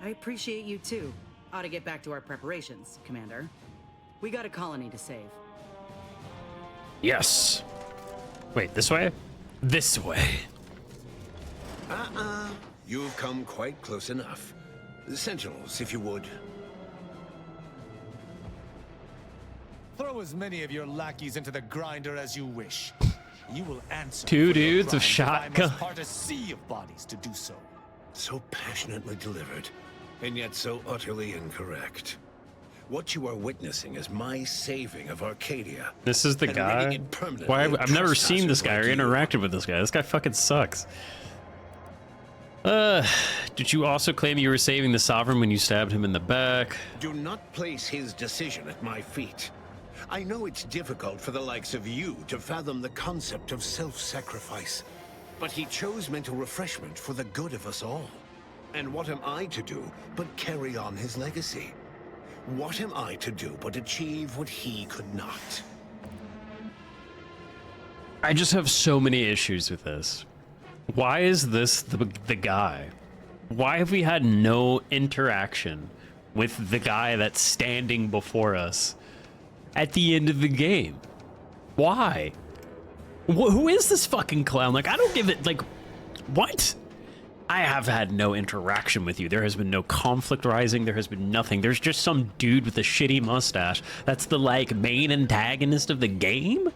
I appreciate you too. Ought to get back to our preparations, Commander. We got a colony to save. Yes. Wait, this way? This way. You've come quite close enough. Sentinels, if you would. Throw as many of your lackeys into the grinder as you wish. You will answer. Two for your dudes with crimes if I shotgun. must part a sea of bodies to do so. So passionately delivered, and yet so utterly incorrect. What you are witnessing is my saving of Arcadia. This is the and guy? ridding it permanently Why? of I've never seen this guy or trespassers like interacted with this guy. This guy fucking sucks. Did you also claim you were saving the Sovereign when you stabbed him in the back? you. Do not place his decision at my feet. I know it's difficult for the likes of you to fathom the concept of self-sacrifice, but he chose mental refreshment for the good of us all. And what am I to do but carry on his legacy? What am I to do but achieve what he could not? I just have so many issues with this. Why is this the guy? Why have we had no interaction with the guy that's standing before us at the end of the game? Why? Who is this fucking clown? Like, I don't give it, like, what? I have had no interaction with you. There has been no conflict rising. There has been nothing. There's just some dude with a shitty mustache. That's the, like, main antagonist of the game?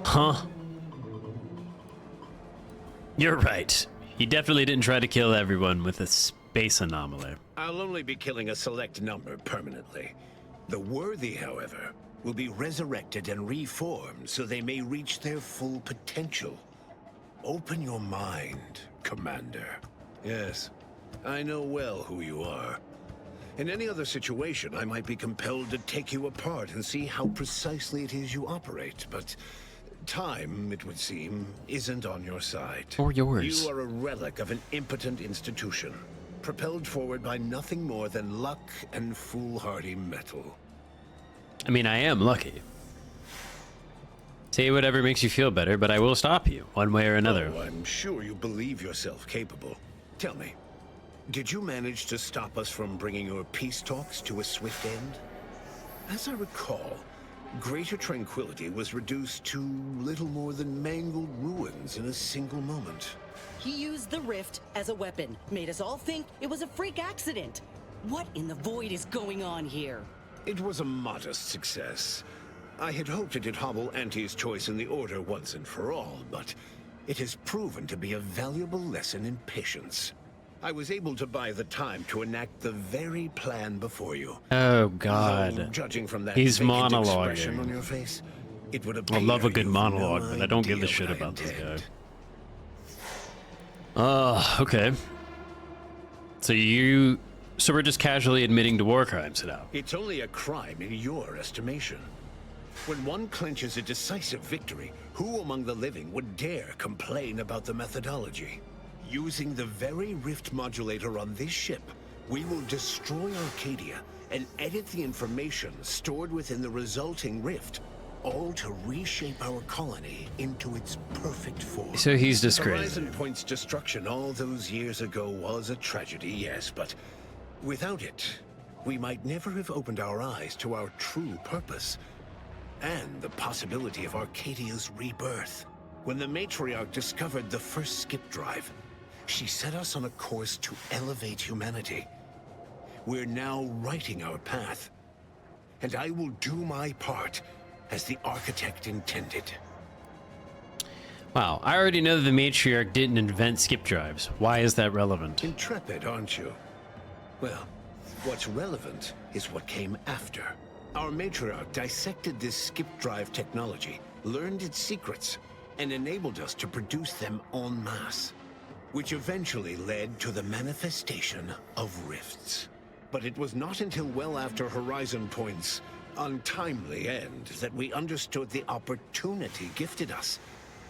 Huh? You're right. He definitely didn't try to kill everyone with a space anomaly. I'll only be killing a select number permanently. The worthy, however, will be resurrected and reformed so they may reach their full potential. Open your mind, Commander. Yes, I know well who you are. In any other situation, I might be compelled to take you apart and see how precisely it is you operate, but time, it would seem, isn't on your side. Or yours. You are a relic of an impotent institution, propelled forward by nothing more than luck and foolhardy metal. I mean, I am lucky. Say whatever makes you feel better, but I will stop you, one way or another. Oh, I'm sure you believe yourself capable. Tell me, did you manage to stop us from bringing your peace talks to a swift end? As I recall, Greater Tranquility was reduced to little more than mangled ruins in a single moment. He used the rift as a weapon, made us all think it was a freak accident. What in the void is going on here? It was a modest success. I had hoped it'd hobble Auntie's choice in the Order once and for all, but it has proven to be a valuable lesson in patience. I was able to buy the time to enact the very plan before you. Oh, God. Though, judging from that He's vacant expression on monologuing. your face, it would I appear love a good you've monologue, no but I don't give a idea shit what I about this intend. guy. Okay. So we're just casually admitting to war crimes now. It's only a crime in your estimation. When one clinches a decisive victory, who among the living would dare complain about the methodology? Using the very rift modulator on this ship, we will destroy Arcadia and edit the information stored within the resulting rift, all to reshape our colony into its perfect form. So he's just crazy. Horizon Point's destruction all those years ago was a tragedy, yes, but without it, we might never have opened our eyes to our true purpose and the possibility of Arcadia's rebirth. When the matriarch discovered the first skip drive, she set us on a course to elevate humanity. We're now writing our path, and I will do my part as the architect intended. Wow, I already know that the matriarch didn't invent skip drives. Why is that relevant? Intrepid, aren't you? Well, what's relevant is what came after. Our matriarch dissected this skip drive technology, learned its secrets, and enabled us to produce them en masse, which eventually led to the manifestation of rifts. But it was not until well after Horizon Point's untimely end that we understood the opportunity gifted us.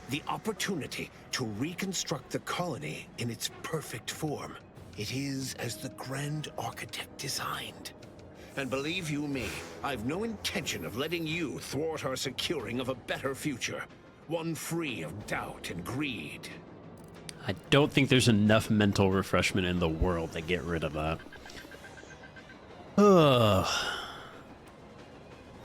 The opportunity to reconstruct the colony in its perfect form. It is as the Grand Architect designed. And believe you me, I've no intention of letting you thwart our securing of a better future. One free of doubt and greed. I don't think there's enough mental refreshment in the world to get rid of that. Ugh.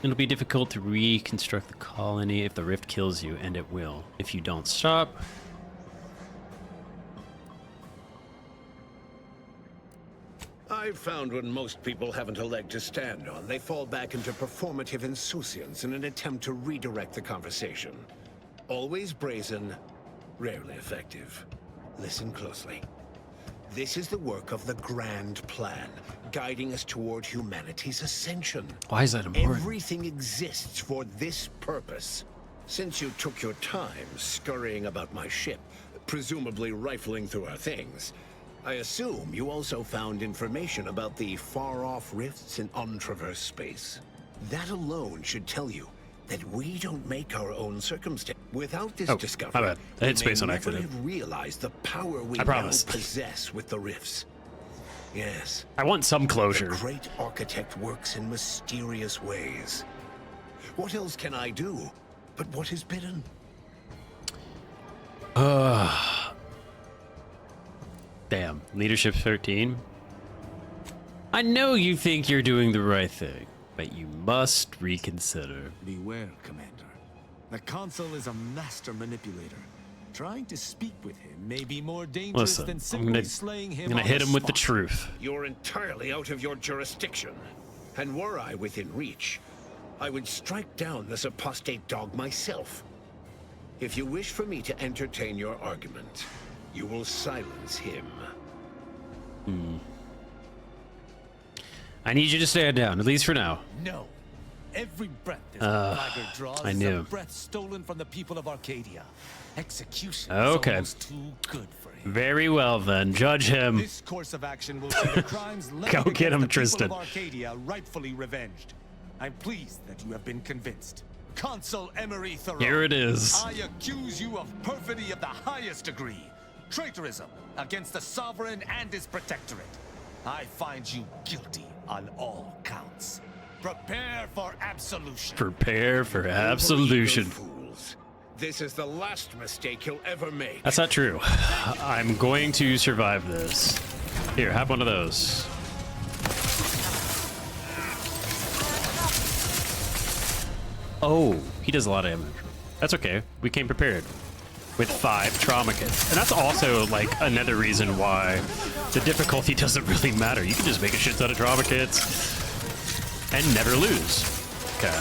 It'll be difficult to reconstruct the colony if the rift kills you, and it will. If you don't stop. I've found when most people haven't a leg to stand on, they fall back into performative insouciance in an attempt to redirect the conversation. Always brazen, rarely effective. Listen closely. This is the work of the Grand Plan, guiding us toward humanity's ascension. Why is that important? Everything exists for this purpose. Since you took your time scurrying about my ship, presumably rifling through our things, I assume you also found information about the far-off rifts in untraversed space. That alone should tell you that we don't make our own circumstance. Without this discovery, my bad. I hit space on we accident. never have realized the power we I now promise. possess with the rifts. Yes. I want some closure. The great architect works in mysterious ways. What else can I do but what is bidden? Damn. Leadership 13. I know you think you're doing the right thing, but you must reconsider. Beware, Commander. The Consul is a master manipulator. Trying to speak with him may be more dangerous Listen, than I'm simply slaying him. gonna on hit the him with the spot. truth. You're entirely out of your jurisdiction. And were I within reach, I would strike down this apostate dog myself. If you wish for me to entertain your argument, you will silence him. I need you to stand down, at least for now. No. Every breath this blackguard draws I is knew. a breath stolen from the people of Arcadia. Execution Okay. is almost too good for him. Very well then, judge him. This course of action will see the crimes Go levied get him, against the Tristan. people of Arcadia rightfully revenged. I'm pleased that you have been convinced. Consul Emery Thoreau. Here it is. I accuse you of perfidy of the highest degree. Traitorism against the sovereign and his protectorate. I find you guilty on all counts. Prepare for absolution. Prepare for absolution. Fools. This is the last mistake he'll ever make. That's not true. I'm going to survive this. Here, have one of those. Oh, he does a lot of damage. That's okay. We came prepared with 5 trauma kits. And that's also like another reason why the difficulty doesn't really matter. You can just make a shit ton of trauma kits and never lose. Okay.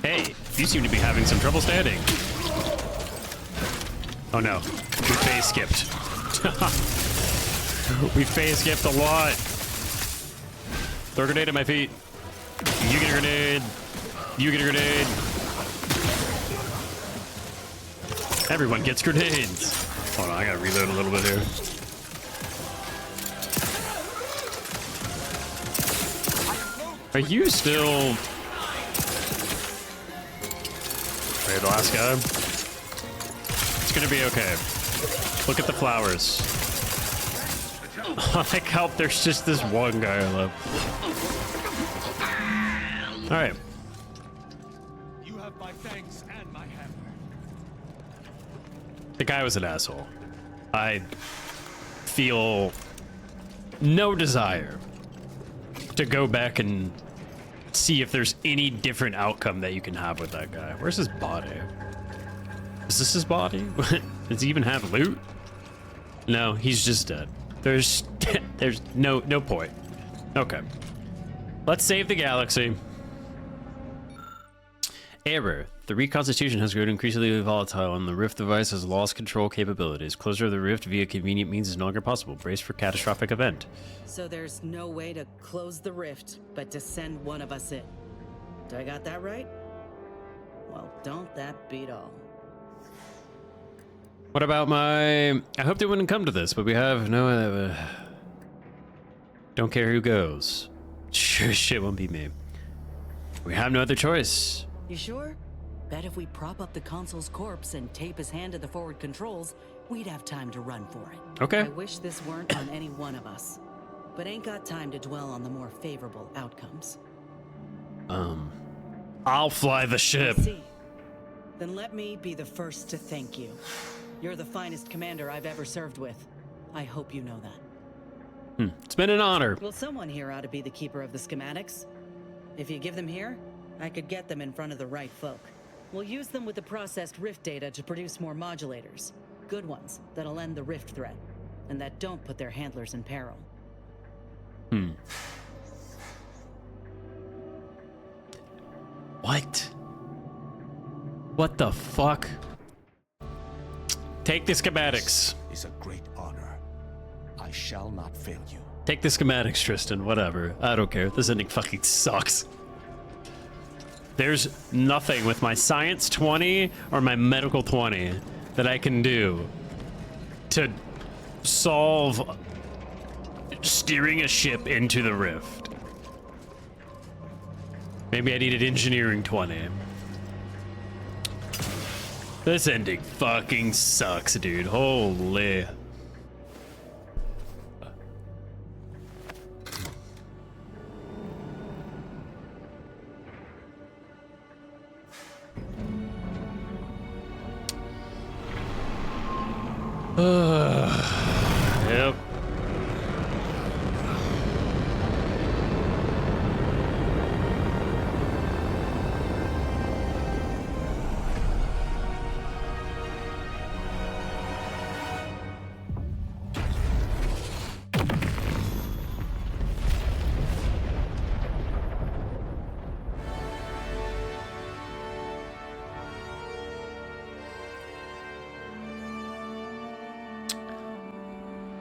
Hey, you seem to be having some trouble standing. Oh no, we phase skipped. We phase skipped a lot. Throw a grenade at my feet. You get a grenade. You get a grenade. Everyone gets grenades. Hold on, I gotta reload a little bit here. Are you still... Ready, the last guy? It's gonna be okay. Look at the flowers. I like how there's just this one guy left. Alright. You have my thanks and my hammer. The guy was an asshole. I feel no desire to go back and see if there's any different outcome that you can have with that guy. Where's his body? Is this his body? Does he even have loot? No, he's just dead. There's no point. Okay. Let's save the galaxy. Error. The reconstitution has grown increasingly volatile and the rift device has lost control capabilities. Closure of the rift via convenient means is no longer possible. Brace for catastrophic event. So there's no way to close the rift, but to send one of us in. Do I got that right? Well, don't that beat all. What about my... I hoped it wouldn't come to this, but we have no... Don't care who goes. Sure shit won't be me. We have no other choice. You sure? Bet if we prop up the consul's corpse and tape his hand to the forward controls, we'd have time to run for it. Okay. I wish this weren't on any one of us, but ain't got time to dwell on the more favorable outcomes. I'll fly the ship. I see. Then let me be the first to thank you. You're the finest commander I've ever served with. I hope you know that. It's been an honor. Well, someone here ought to be the keeper of the schematics. If you give them here, I could get them in front of the right folk. We'll use them with the processed rift data to produce more modulators. Good ones that'll end the rift threat, and that don't put their handlers in peril. What? What the fuck? Take the schematics. Is a great honor. I shall not fail you. Take the schematics, Tristan. Whatever. I don't care. This ending fucking sucks. There's nothing with my science 20 or my medical 20 that I can do to solve steering a ship into the rift. Maybe I needed engineering 20. This ending fucking sucks, dude. Holy. Yep.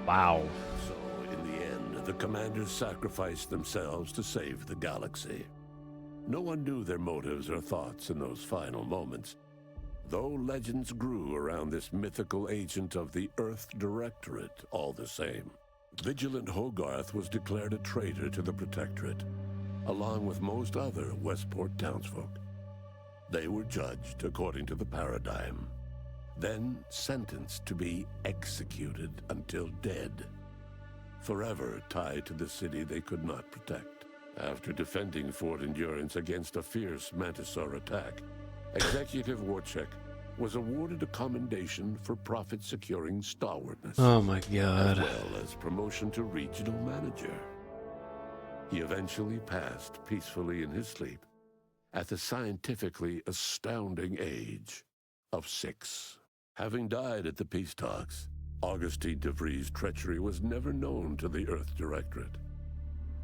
Wow. So, in the end, the commanders sacrificed themselves to save the galaxy. No one knew their motives or thoughts in those final moments, though legends grew around this mythical agent of the Earth Directorate all the same. Vigilant Hogarth was declared a traitor to the Protectorate, along with most other Westport townsfolk. They were judged according to the paradigm, then sentenced to be executed until dead, forever tied to the city they could not protect. After defending Fort Endurance against a fierce Mantisaur attack, Executive Warchek was awarded a commendation for profit-securing stalwartness. Oh my god. As well as promotion to regional manager. He eventually passed peacefully in his sleep at the scientifically astounding age of 6. Having died at the peace talks, Augustine DeVries' treachery was never known to the Earth Directorate.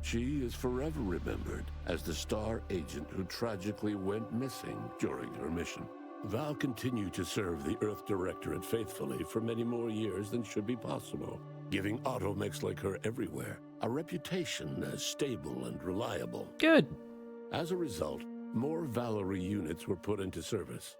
She is forever remembered as the star agent who tragically went missing during her mission. Val continued to serve the Earth Directorate faithfully for many more years than should be possible, giving automechs like her everywhere a reputation as stable and reliable. Good. As a result, more Valerie units were put into service,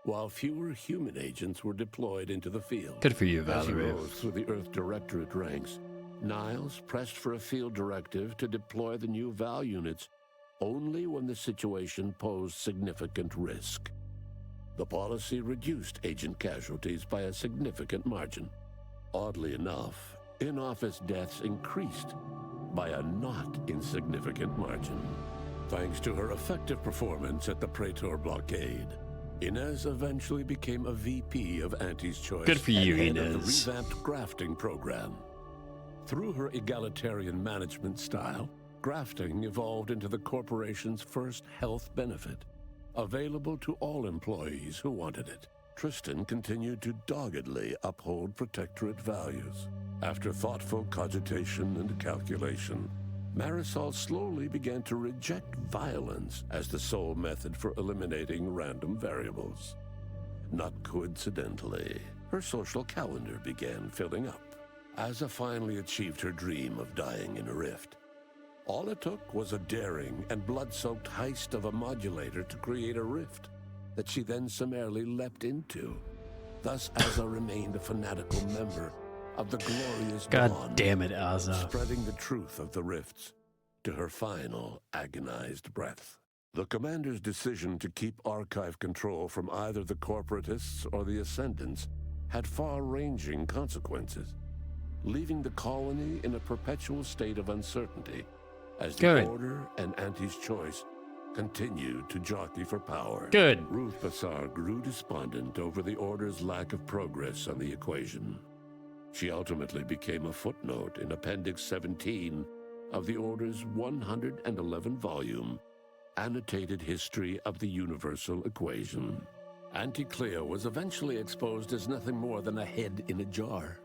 while fewer human agents were deployed into the field. Good for you, As he Valerie. rose through the Earth Directorate ranks, Niles pressed for a field directive to deploy the new Val units only when the situation posed significant risk. The policy reduced agent casualties by a significant margin. Oddly enough, in-office deaths increased by a not insignificant margin. Thanks to her effective performance at the Praetor blockade, Inez eventually became a VP of Auntie's Choice. Good for you, and head of Inez. the revamped grafting program. Through her egalitarian management style, grafting evolved into the corporation's first health benefit, available to all employees who wanted it. Tristan continued to doggedly uphold Protectorate values. After thoughtful cogitation and calculation, Marisol slowly began to reject violence as the sole method for eliminating random variables. Not coincidentally, her social calendar began filling up. Asa finally achieved her dream of dying in a rift. All it took was a daring and blood-soaked heist of a modulator to create a rift that she then summarily leapt into. Thus, Asa remained a fanatical member of the glorious God dawn, damn it, Asa. spreading the truth of the rifts to her final agonized breath. The commander's decision to keep archive control from either the corporatists or the Ascendants had far-ranging consequences, leaving the colony in a perpetual state of uncertainty as the Order and Auntie's Choice continued to jockey for power. Good. Ruth Bassar grew despondent over the Order's lack of progress on the equation. She ultimately became a footnote in Appendix 17 of the Order's 111-volume Annotated History of the Universal Equation. Auntie Cleo was eventually exposed as nothing more than a head in a jar,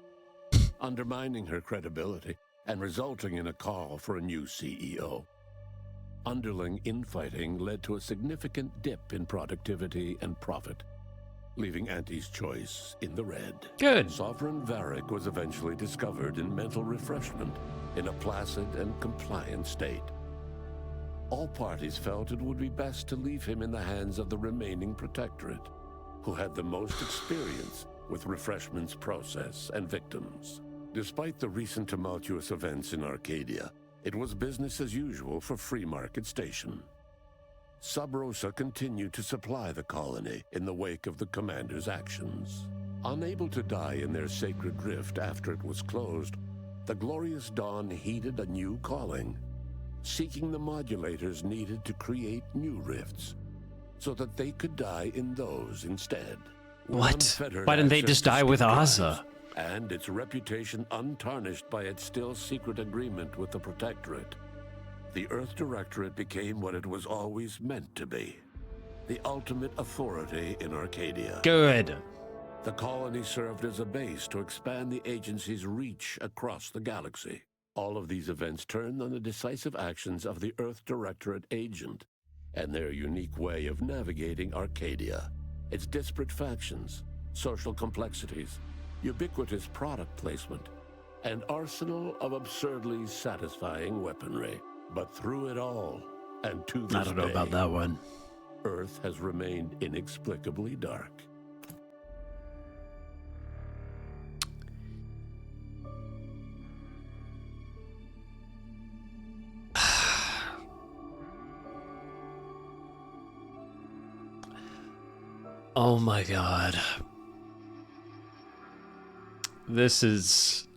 undermining her credibility and resulting in a call for a new CEO. Underling infighting led to a significant dip in productivity and profit, leaving Auntie's Choice in the red. Good. Sovereign Varric was eventually discovered in mental refreshment in a placid and compliant state. All parties felt it would be best to leave him in the hands of the remaining Protectorate, who had the most experience with refreshment's process and victims. Despite the recent tumultuous events in Arcadia, it was business as usual for Free Market Station. Sub Rosa continued to supply the colony in the wake of the commander's actions. Unable to die in their sacred rift after it was closed, the Glorious Dawn heeded a new calling, seeking the modulators needed to create new rifts, so that they could die in those instead. What? Why didn't they just die with Asa? And its reputation untarnished by its still secret agreement with the Protectorate, the Earth Directorate became what it was always meant to be, the ultimate authority in Arcadia. Good. The colony served as a base to expand the agency's reach across the galaxy. All of these events turned on the decisive actions of the Earth Directorate agent and their unique way of navigating Arcadia, its disparate factions, social complexities, ubiquitous product placement, and arsenal of absurdly satisfying weaponry. But through it all, and to this I don't know about that one. Earth has remained inexplicably dark. Oh my god. This is...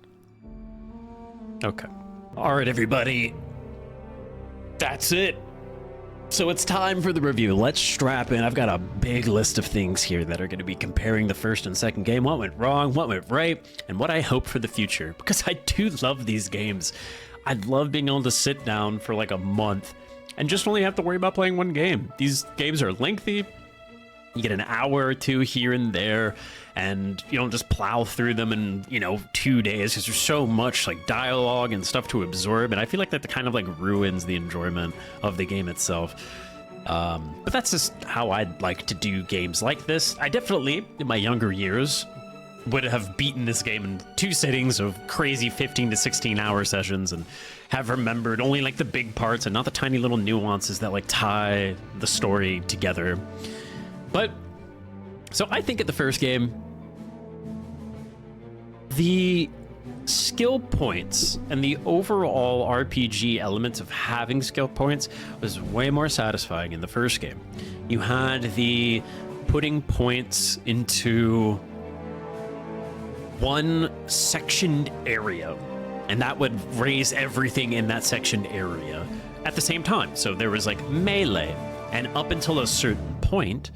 Okay. Alright, everybody. That's it. So it's time for the review. Let's strap in. I've got a big list of things here that are going to be comparing the first and second game. What went wrong, what went right, and what I hope for the future. Because I do love these games. I love being able to sit down for like a month and just only have to worry about playing one game. These games are lengthy. You get an hour or two here and there, and you don't just plow through them in, 2 days, because there's so much like dialogue and stuff to absorb, and I feel like that kind of like ruins the enjoyment of the game itself. But that's just how I'd like to do games like this. I definitely, in my younger years, would have beaten this game in 2 sittings of crazy 15 to 16 hour sessions and have remembered only like the big parts and not the tiny little nuances that like tie the story together. But, so I think at the first game, the skill points and the overall RPG elements of having skill points was way more satisfying in the first game. You had the putting points into one sectioned area, and that would raise everything in that sectioned area at the same time. So there was like melee, and up until a certain point,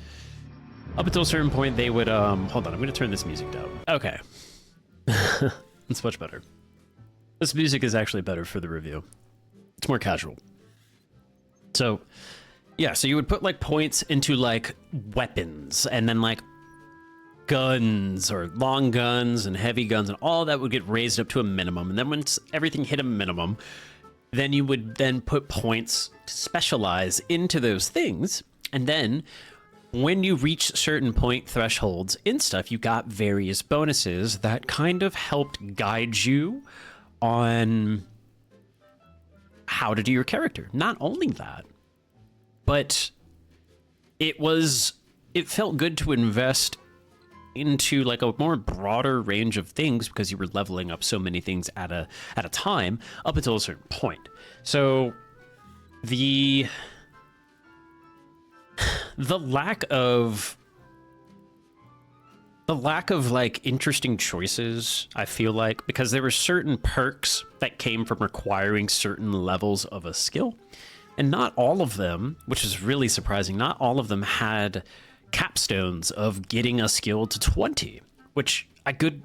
they would, hold on, I'm gonna turn this music down. Okay. It's much better. This music is actually better for the review. It's more casual. So, yeah, so you would put like points into like weapons, and then like guns or long guns and heavy guns and all that would get raised up to a minimum. And then once everything hit a minimum, then you would then put points to specialize into those things. And then when you reach certain point thresholds in stuff, you got various bonuses that kind of helped guide you on how to do your character. Not only that, but it felt good to invest into like a more broader range of things because you were leveling up so many things at a time up until a certain point. So the lack of like interesting choices, I feel like, because there were certain perks that came from requiring certain levels of a skill, and not all of them, which is really surprising, not all of them had capstones of getting a skill to 20, which I could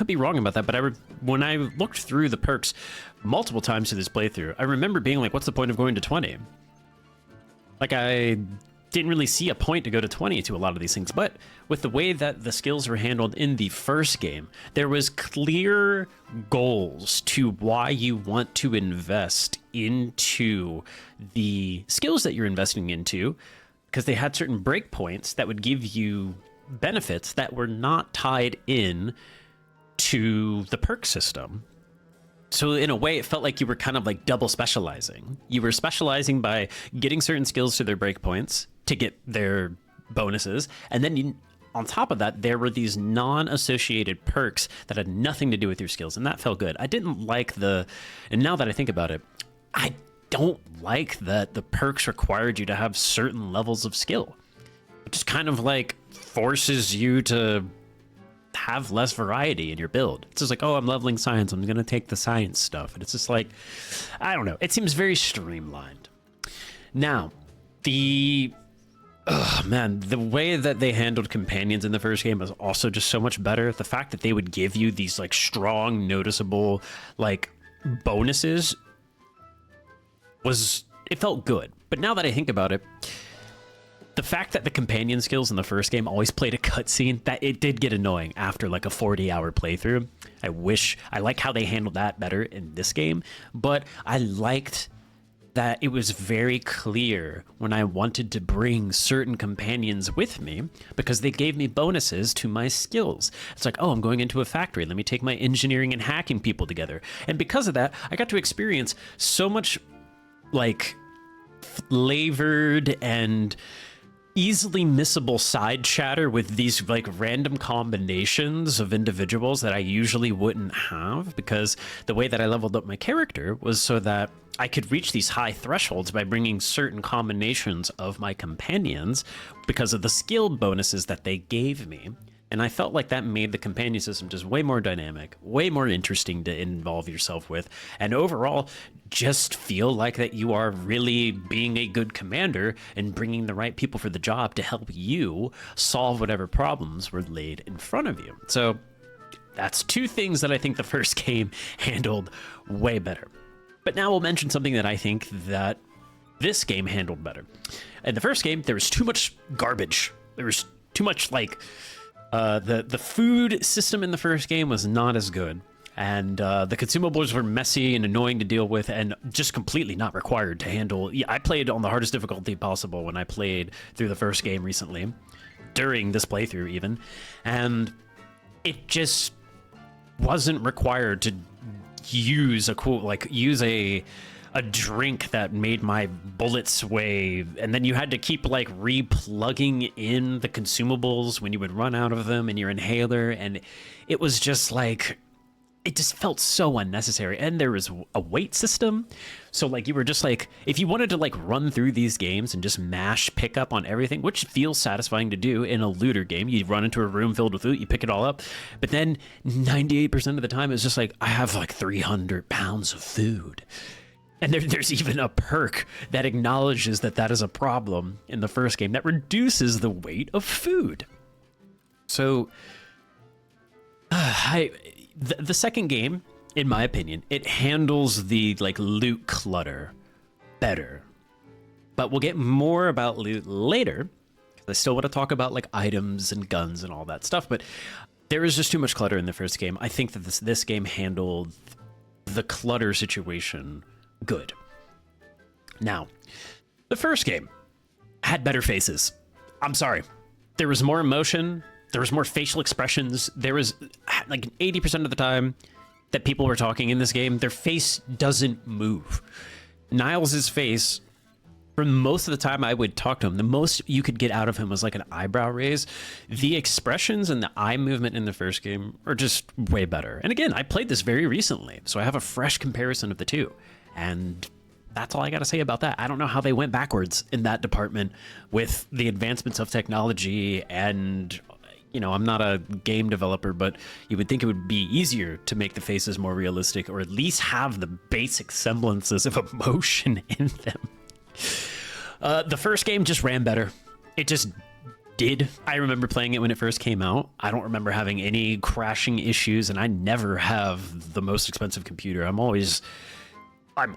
be wrong about that, but when I looked through the perks multiple times through this playthrough, I remember being like, what's the point of going to 20? Like, I didn't really see a point to go to 20 to a lot of these things. But with the way that the skills were handled in the first game, there was clear goals to why you want to invest into the skills that you're investing into, because they had certain breakpoints that would give you benefits that were not tied in to the perk system. So in a way, it felt like you were kind of like double specializing. You were specializing by getting certain skills to their breakpoints to get their bonuses. And then on top of that, there were these non-associated perks that had nothing to do with your skills. And that felt good. I didn't like and now that I think about it, I don't like that the perks required you to have certain levels of skill. It just kind of like forces you to have less variety in your build. It's just like, oh, I'm leveling science, I'm gonna take the science stuff. And it's just like, I don't know, it seems very streamlined. Now, the way that they handled companions in the first game was also just so much better. The fact that they would give you these like strong, noticeable like bonuses it felt good. But now that I think about it, the fact that the companion skills in the first game always played a cutscene, that it did get annoying after like a 40-hour playthrough. I like how they handled that better in this game, but I liked that it was very clear when I wanted to bring certain companions with me because they gave me bonuses to my skills. It's like, oh, I'm going into a factory. Let me take my engineering and hacking people together. And because of that, I got to experience so much like flavored and easily missable side chatter with these like random combinations of individuals that I usually wouldn't have, because the way that I leveled up my character was so that I could reach these high thresholds by bringing certain combinations of my companions because of the skill bonuses that they gave me. And I felt like that made the companion system just way more dynamic, way more interesting to involve yourself with, and overall just feel like that you are really being a good commander and bringing the right people for the job to help you solve whatever problems were laid in front of you. So that's two things that I think the first game handled way better. But now we'll mention something that I think that this game handled better. In the first game, there was too much garbage. There was too much like... the food system in the first game was not as good, and the consumables were messy and annoying to deal with and just completely not required to handle. Yeah, I played on the hardest difficulty possible when I played through the first game recently, during this playthrough even, and it just wasn't required to use a drink that made my bullets sway, and then you had to keep like re-plugging in the consumables when you would run out of them in your inhaler, and it was just like, it just felt so unnecessary. And there was a weight system, so like you were just like, if you wanted to like run through these games and just mash pick up on everything, which feels satisfying to do in a looter game, you run into a room filled with loot, you pick it all up, but then 98% of the time it's just like, I have like 300 pounds of food. And there's even a perk that acknowledges that that is a problem in the first game that reduces the weight of food. So, the second game, in my opinion, it handles the like loot clutter better. But we'll get more about loot later. I still want to talk about like items and guns and all that stuff, but there was just too much clutter in the first game. I think that this game handled the clutter situation good. Now, the first game had better faces. I'm sorry. There was more emotion. There was more facial expressions. There was like 80% of the time that people were talking in this game, their face doesn't move. Niles' face, for most of the time I would talk to him, the most you could get out of him was like an eyebrow raise. The expressions and the eye movement in the first game are just way better. And again, I played this very recently, so I have a fresh comparison of the two. And that's all I got to say about that. I don't know how they went backwards in that department with the advancements of technology. And, you know, I'm not a game developer, but you would think it would be easier to make the faces more realistic, or at least have the basic semblances of emotion in them. The first game just ran better. It just did. I remember playing it when it first came out. I don't remember having any crashing issues, and I never have the most expensive computer. I'm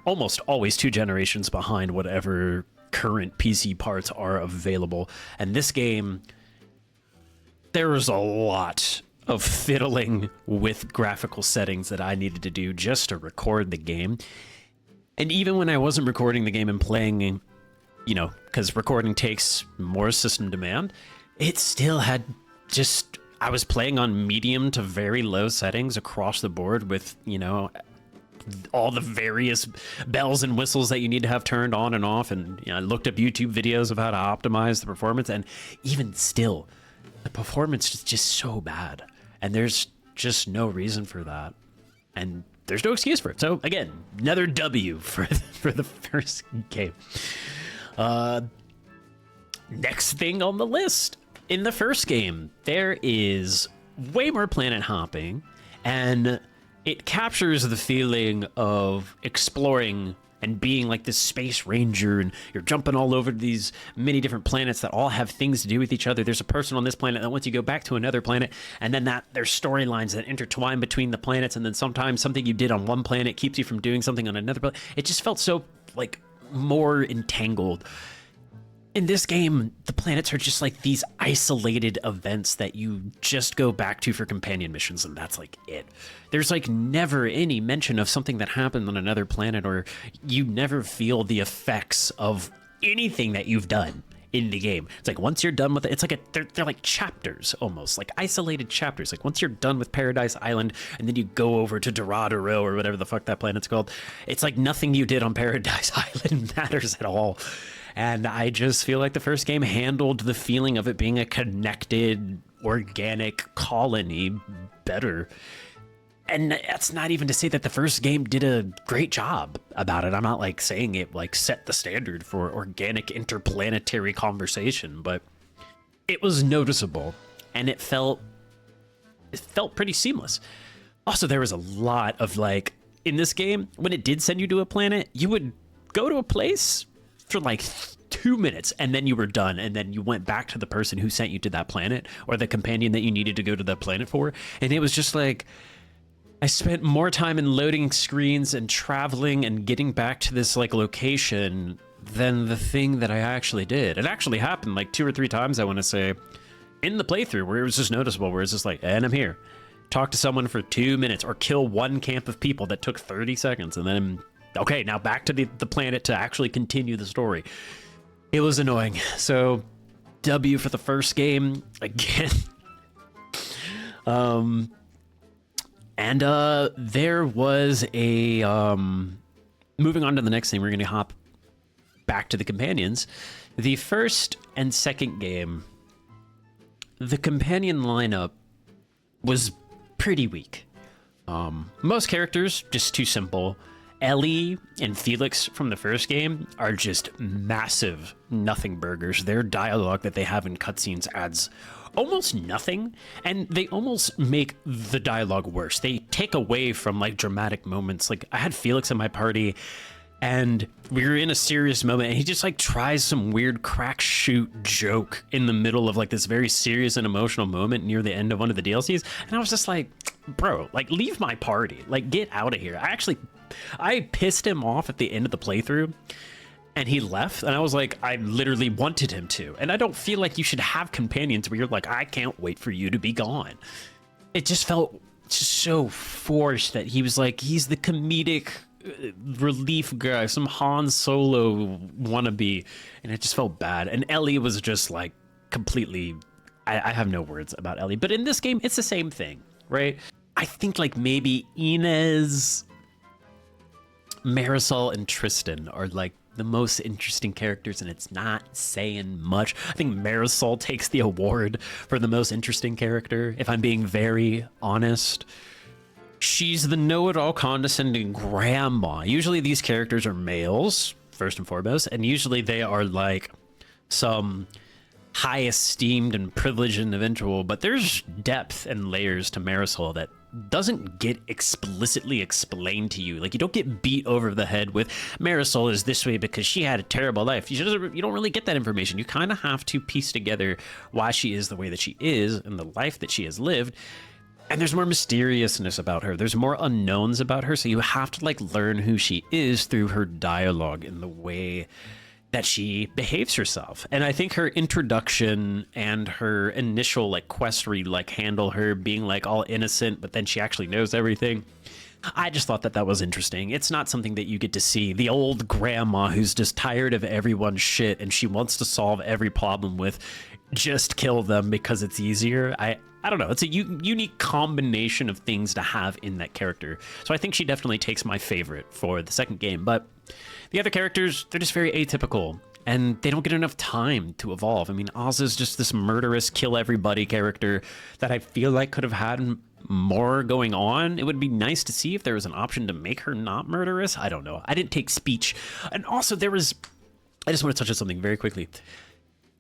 almost always 2 generations behind whatever current PC parts are available. And this game, there was a lot of fiddling with graphical settings that I needed to do just to record the game. And even when I wasn't recording the game and playing, you know, because recording takes more system demand, it still had just, I was playing on medium to very low settings across the board with, you know, all the various bells and whistles that you need to have turned on and off. And you know, I looked up YouTube videos of how to optimize the performance, and even still, the performance is just so bad. And there's just no reason for that. And there's no excuse for it. So again, another W for the first game. Next thing on the list. In the first game, there is way more planet hopping, and it captures the feeling of exploring and being like this space ranger, and you're jumping all over these many different planets that all have things to do with each other. There's a person on this planet that wants you to go back to another planet, and then there's storylines that intertwine between the planets, and then sometimes something you did on one planet keeps you from doing something on another planet. It just felt so like more entangled. In this game, the planets are just like these isolated events that you just go back to for companion missions, and that's like it. There's like never any mention of something that happened on another planet, or you never feel the effects of anything that you've done in the game. It's like once you're done with it, it's like they're like chapters, almost like isolated chapters. Like once you're done with Paradise Island and then you go over to Dorado or whatever the fuck that planet's called, it's like nothing you did on Paradise Island matters at all. And I just feel like the first game handled the feeling of it being a connected, organic colony better. And that's not even to say that the first game did a great job about it. I'm not like saying it like set the standard for organic interplanetary conversation, but it was noticeable, and it felt pretty seamless. Also, there was a lot of like, in this game, when it did send you to a planet, you would go to a place for like 2 minutes, and then you were done, and then you went back to the person who sent you to that planet, or the companion that you needed to go to that planet for. And it was just like, I spent more time in loading screens and traveling and getting back to this like location than the thing that I actually did. It actually happened like 2 or 3 times, I want to say, in the playthrough, where it was just noticeable, where it's just like, and I'm here. Talk to someone for 2 minutes, or kill one camp of people that took 30 seconds, and then okay, now back to the planet to actually continue the story. It was annoying. So, W for the first game again. And there was a moving on to the next thing. We're going to hop back to the companions. The first and second game, the companion lineup was pretty weak. Most characters just too simple. Ellie and Felix from the first game are just massive nothing burgers. Their dialogue that they have in cutscenes adds almost nothing, and they almost make the dialogue worse. They take away from like dramatic moments. Like I had Felix in my party, and we were in a serious moment, and he just like tries some weird crack shoot joke in the middle of like this very serious and emotional moment near the end of one of the DLCs, and I was just like, bro, like leave my party, like get out of here. I pissed him off at the end of the playthrough, and he left, and I was like, I literally wanted him to. And I don't feel like you should have companions where you're like, I can't wait for you to be gone. It just felt just so forced that he was like, he's the comedic relief guy, some Han Solo wannabe, and it just felt bad. And Ellie was just like completely, I have no words about Ellie, but in this game, it's the same thing, right? I think like maybe Inez, Marisol, and Tristan are like the most interesting characters, and it's not saying much. I think Marisol takes the award for the most interesting character, if I'm being very honest. She's the know-it-all condescending grandma. Usually these characters are males, first and foremost, and usually they are like some high esteemed and privileged individual, but there's depth and layers to Marisol that doesn't get explicitly explained to you. Like, you don't get beat over the head with Marisol is this way because she had a terrible life. You don't really get that information. You kind of have to piece together why she is the way that she is and the life that she has lived. And there's more mysteriousness about her. There's more unknowns about her. So you have to like learn who she is through her dialogue and the way that she behaves herself. And I think her introduction and her initial like quest where you like handle her being like all innocent, but then she actually knows everything. I just thought that that was interesting. It's not something that you get to see. The old grandma who's just tired of everyone's shit and she wants to solve every problem with just kill them because it's easier. I don't know. It's a unique combination of things to have in that character. So I think she definitely takes my favorite for the second game. But the other characters, they're just very atypical, and they don't get enough time to evolve. I mean, Oz is just this murderous, kill everybody character that I feel like could have had more going on. It would be nice to see if there was an option to make her not murderous. I don't know. I didn't take speech. And also I just want to touch on something very quickly.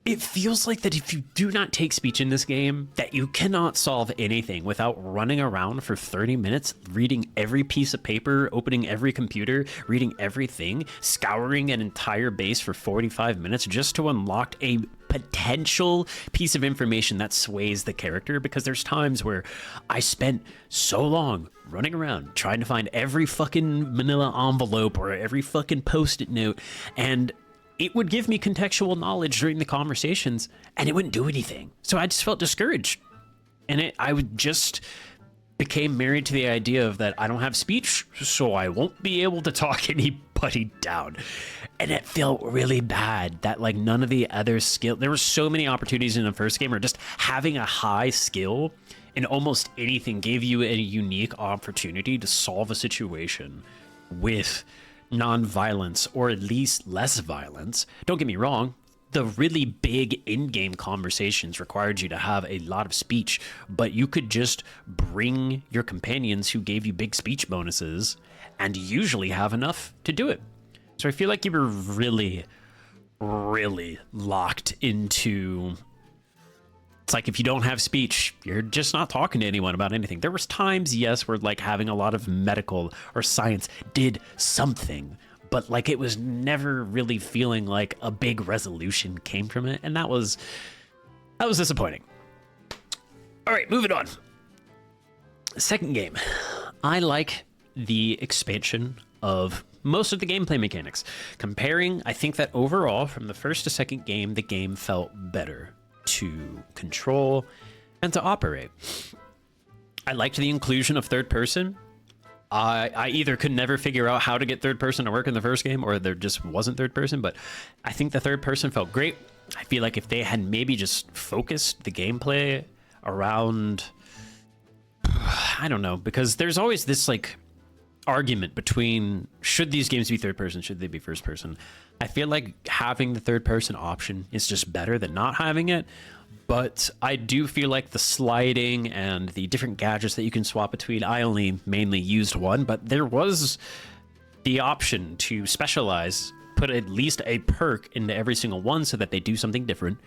It feels like that if you do not take speech in this game, that you cannot solve anything without running around for 30 minutes, reading every piece of paper, opening every computer, reading everything, scouring an entire base for 45 minutes just to unlock a potential piece of information that sways the character. Because there's times where I spent so long running around trying to find every fucking manila envelope or every fucking post-it note, and it would give me contextual knowledge during the conversations, and it wouldn't do anything. So I just felt discouraged. And I would just became married to the idea of that I don't have speech, so I won't be able to talk anybody down. And it felt really bad that like none of the other skill, there were so many opportunities in the first game, or just having a high skill in almost anything gave you a unique opportunity to solve a situation with non-violence, or at least less violence. Don't get me wrong, the really big in-game conversations required you to have a lot of speech, but you could just bring your companions who gave you big speech bonuses and usually have enough to do it. So I feel like you were really, really locked into... It's like if you don't have speech, you're just not talking to anyone about anything. There was times, yes, where like having a lot of medical or science did something, but like it was never really feeling like a big resolution came from it, and that was disappointing. All right, moving on. Second game. I like the expansion of most of the gameplay mechanics. Comparing, I think that overall, from the first to second game, the game felt better to control and to operate. I liked the inclusion of third person. I either could never figure out how to get third person to work in the first game, or there just wasn't third person, but I think the third person felt great. I feel like if they had maybe just focused the gameplay around, I don't know, because there's always this like argument between should these games be third person, should they be first person. I feel like having the third person option is just better than not having it, but I do feel like the sliding and the different gadgets that you can swap between, I only mainly used one, but there was the option to specialize, put at least a perk into every single one so that they do something different.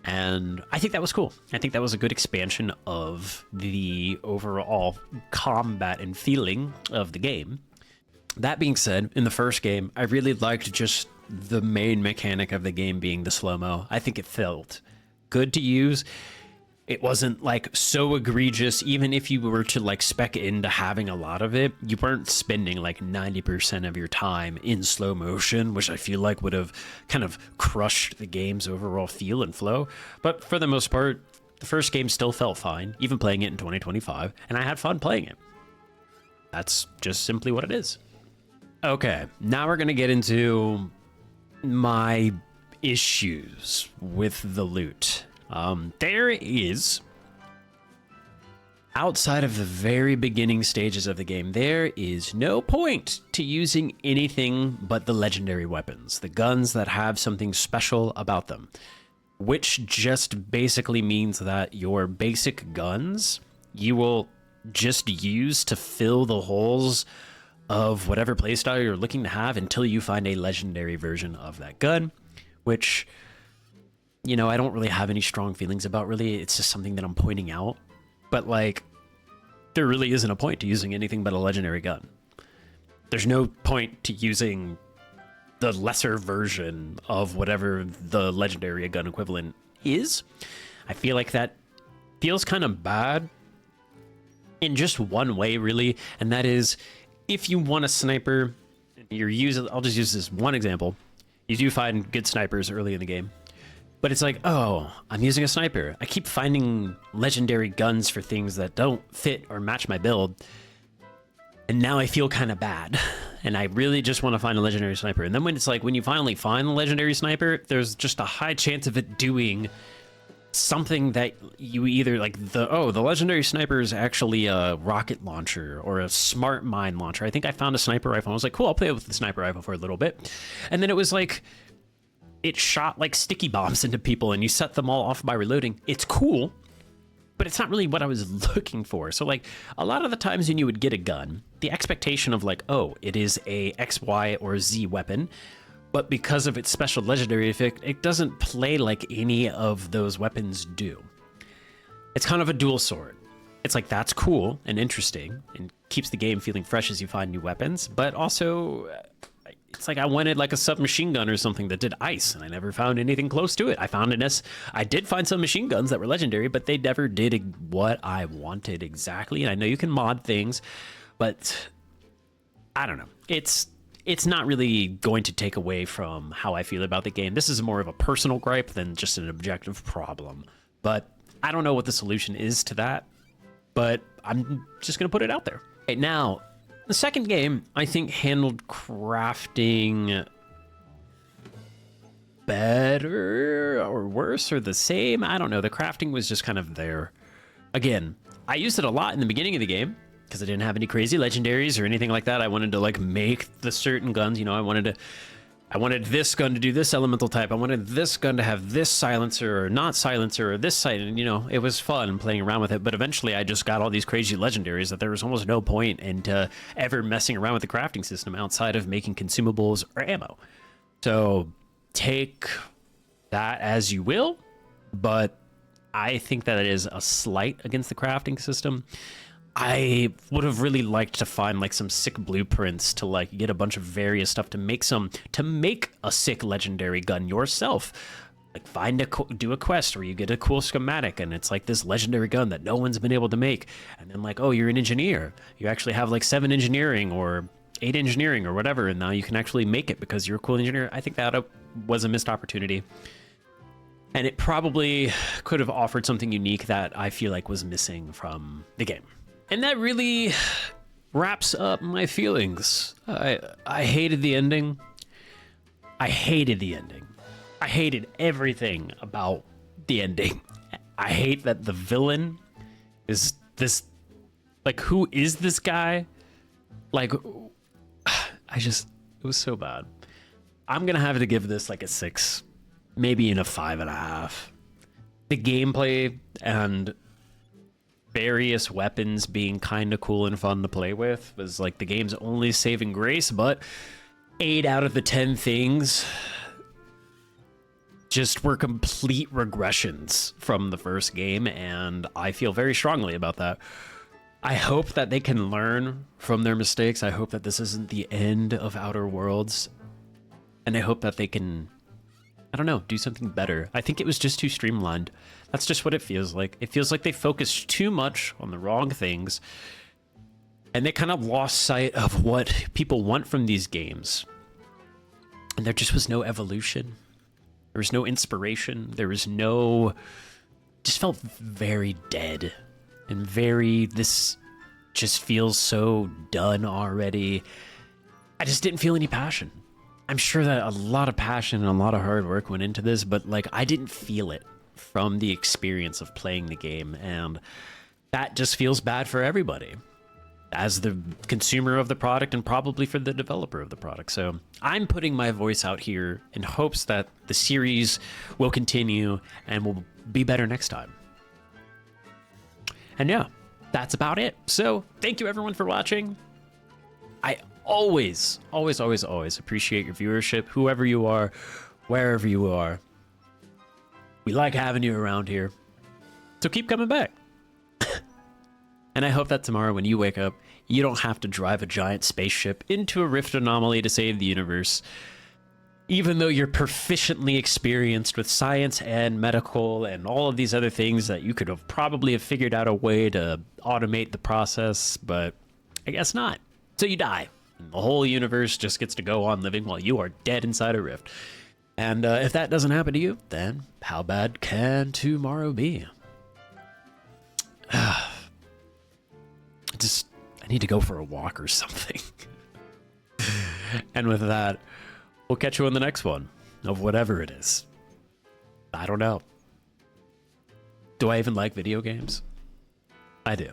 And I think that was cool. I think that was a good expansion of the overall combat and feeling of the game. That being said, in the first game, I really liked just the main mechanic of the game being the slow-mo. I think it felt good to use. It wasn't like so egregious. Even if you were to like spec into having a lot of it, you weren't spending like 90% of your time in slow motion, which I feel like would have kind of crushed the game's overall feel and flow. But for the most part, the first game still felt fine, even playing it in 2025, and I had fun playing it. That's just simply what it is. Okay, now we're gonna get into my issues with the loot. There is, outside of the very beginning stages of the game, there is no point to using anything but the legendary weapons, the guns that have something special about them, which just basically means that your basic guns you will just use to fill the holes of whatever playstyle you're looking to have until you find a legendary version of that gun, which, you know, I don't really have any strong feelings about. Really, it's just something that I'm pointing out. But like, there really isn't a point to using anything but a legendary gun. There's no point to using the lesser version of whatever the legendary gun equivalent is. I feel like that feels kind of bad in just one way, really, and that is if you want a sniper, you're using, I'll just use this one example. You do find good snipers early in the game, but it's like, oh, I'm using a sniper. I keep finding legendary guns for things that don't fit or match my build, and now I feel kind of bad, and I really just want to find a legendary sniper. And then when it's like, when you finally find the legendary sniper, there's just a high chance of it doing something that you either like, the legendary sniper is actually a rocket launcher or a smart mine launcher. I think I found a sniper rifle and I was like, cool, I'll play with the sniper rifle for a little bit. And then it was like, it shot like sticky bombs into people and you set them all off by reloading. It's cool, but it's not really what I was looking for. So like, a lot of the times when you would get a gun, the expectation of like, oh, it is a X, Y, or Z weapon, but because of its special legendary effect, it doesn't play like any of those weapons do. It's kind of a dual sword. It's like, that's cool and interesting and keeps the game feeling fresh as you find new weapons, but also it's like I wanted like a submachine gun or something that did ice, and I never found anything close to it. I did find some machine guns that were legendary, but they never did what I wanted exactly. And I know you can mod things, but I don't know. It's not really going to take away from how I feel about the game. This is more of a personal gripe than just an objective problem. But I don't know what the solution is to that, but I'm just going to put it out there. Right now, the second game, I think, handled crafting better or worse or the same. I don't know. The crafting was just kind of there. Again, I used it a lot in the beginning of the game because I didn't have any crazy legendaries or anything like that. I wanted to like make the certain guns, you know, I wanted this gun to do this elemental type. I wanted this gun to have this silencer or not silencer or this sight. And, you know, it was fun playing around with it. But eventually I just got all these crazy legendaries that there was almost no point into ever messing around with the crafting system outside of making consumables or ammo. So take that as you will. But I think that it is a slight against the crafting system. I would have really liked to find like some sick blueprints to like get a bunch of various stuff to make a sick legendary gun yourself. Like do a quest where you get a cool schematic and it's like this legendary gun that no one's been able to make. And then like, oh, you're an engineer. You actually have like 7 engineering or 8 engineering or whatever. And now you can actually make it because you're a cool engineer. I think that was a missed opportunity. And it probably could have offered something unique that I feel like was missing from the game. And that really wraps up my feelings. I hated the ending. I hated the ending. I hated everything about the ending. I hate that the villain is this, like, who is this guy? Like, it was so bad. I'm gonna have to give this like a 6, maybe in a 5.5. The gameplay and various weapons being kind of cool and fun to play with was like the game's only saving grace, but 8 out of the 10 things just were complete regressions from the first game, and I feel very strongly about that. I hope that they can learn from their mistakes. I hope that this isn't the end of Outer Worlds, and I hope that they can I don't know, do something better. I think it was just too streamlined. That's just what it feels like. It feels like they focused too much on the wrong things, and they kind of lost sight of what people want from these games. And there just was no evolution. There was no inspiration. There was no... Just felt very dead. And very... This just feels so done already. I just didn't feel any passion. I'm sure that a lot of passion and a lot of hard work went into this, but like I didn't feel it from the experience of playing the game, and that just feels bad for everybody as the consumer of the product and probably for the developer of the product. So I'm putting my voice out here in hopes that the series will continue and will be better next time. And yeah, that's about it. So thank you everyone for watching. I always appreciate your viewership, whoever you are, wherever you are. We like having you around here. So keep coming back. And I hope that tomorrow when you wake up, you don't have to drive a giant spaceship into a rift anomaly to save the universe. Even though you're proficiently experienced with science and medical and all of these other things that you could have probably have figured out a way to automate the process, but I guess not. So you die. And the whole universe just gets to go on living while you are dead inside a rift. And if that doesn't happen to you, then how bad can tomorrow be? I need to go for a walk or something. And with that, we'll catch you on the next one of whatever it is. I don't know. Do I even like video games? I do.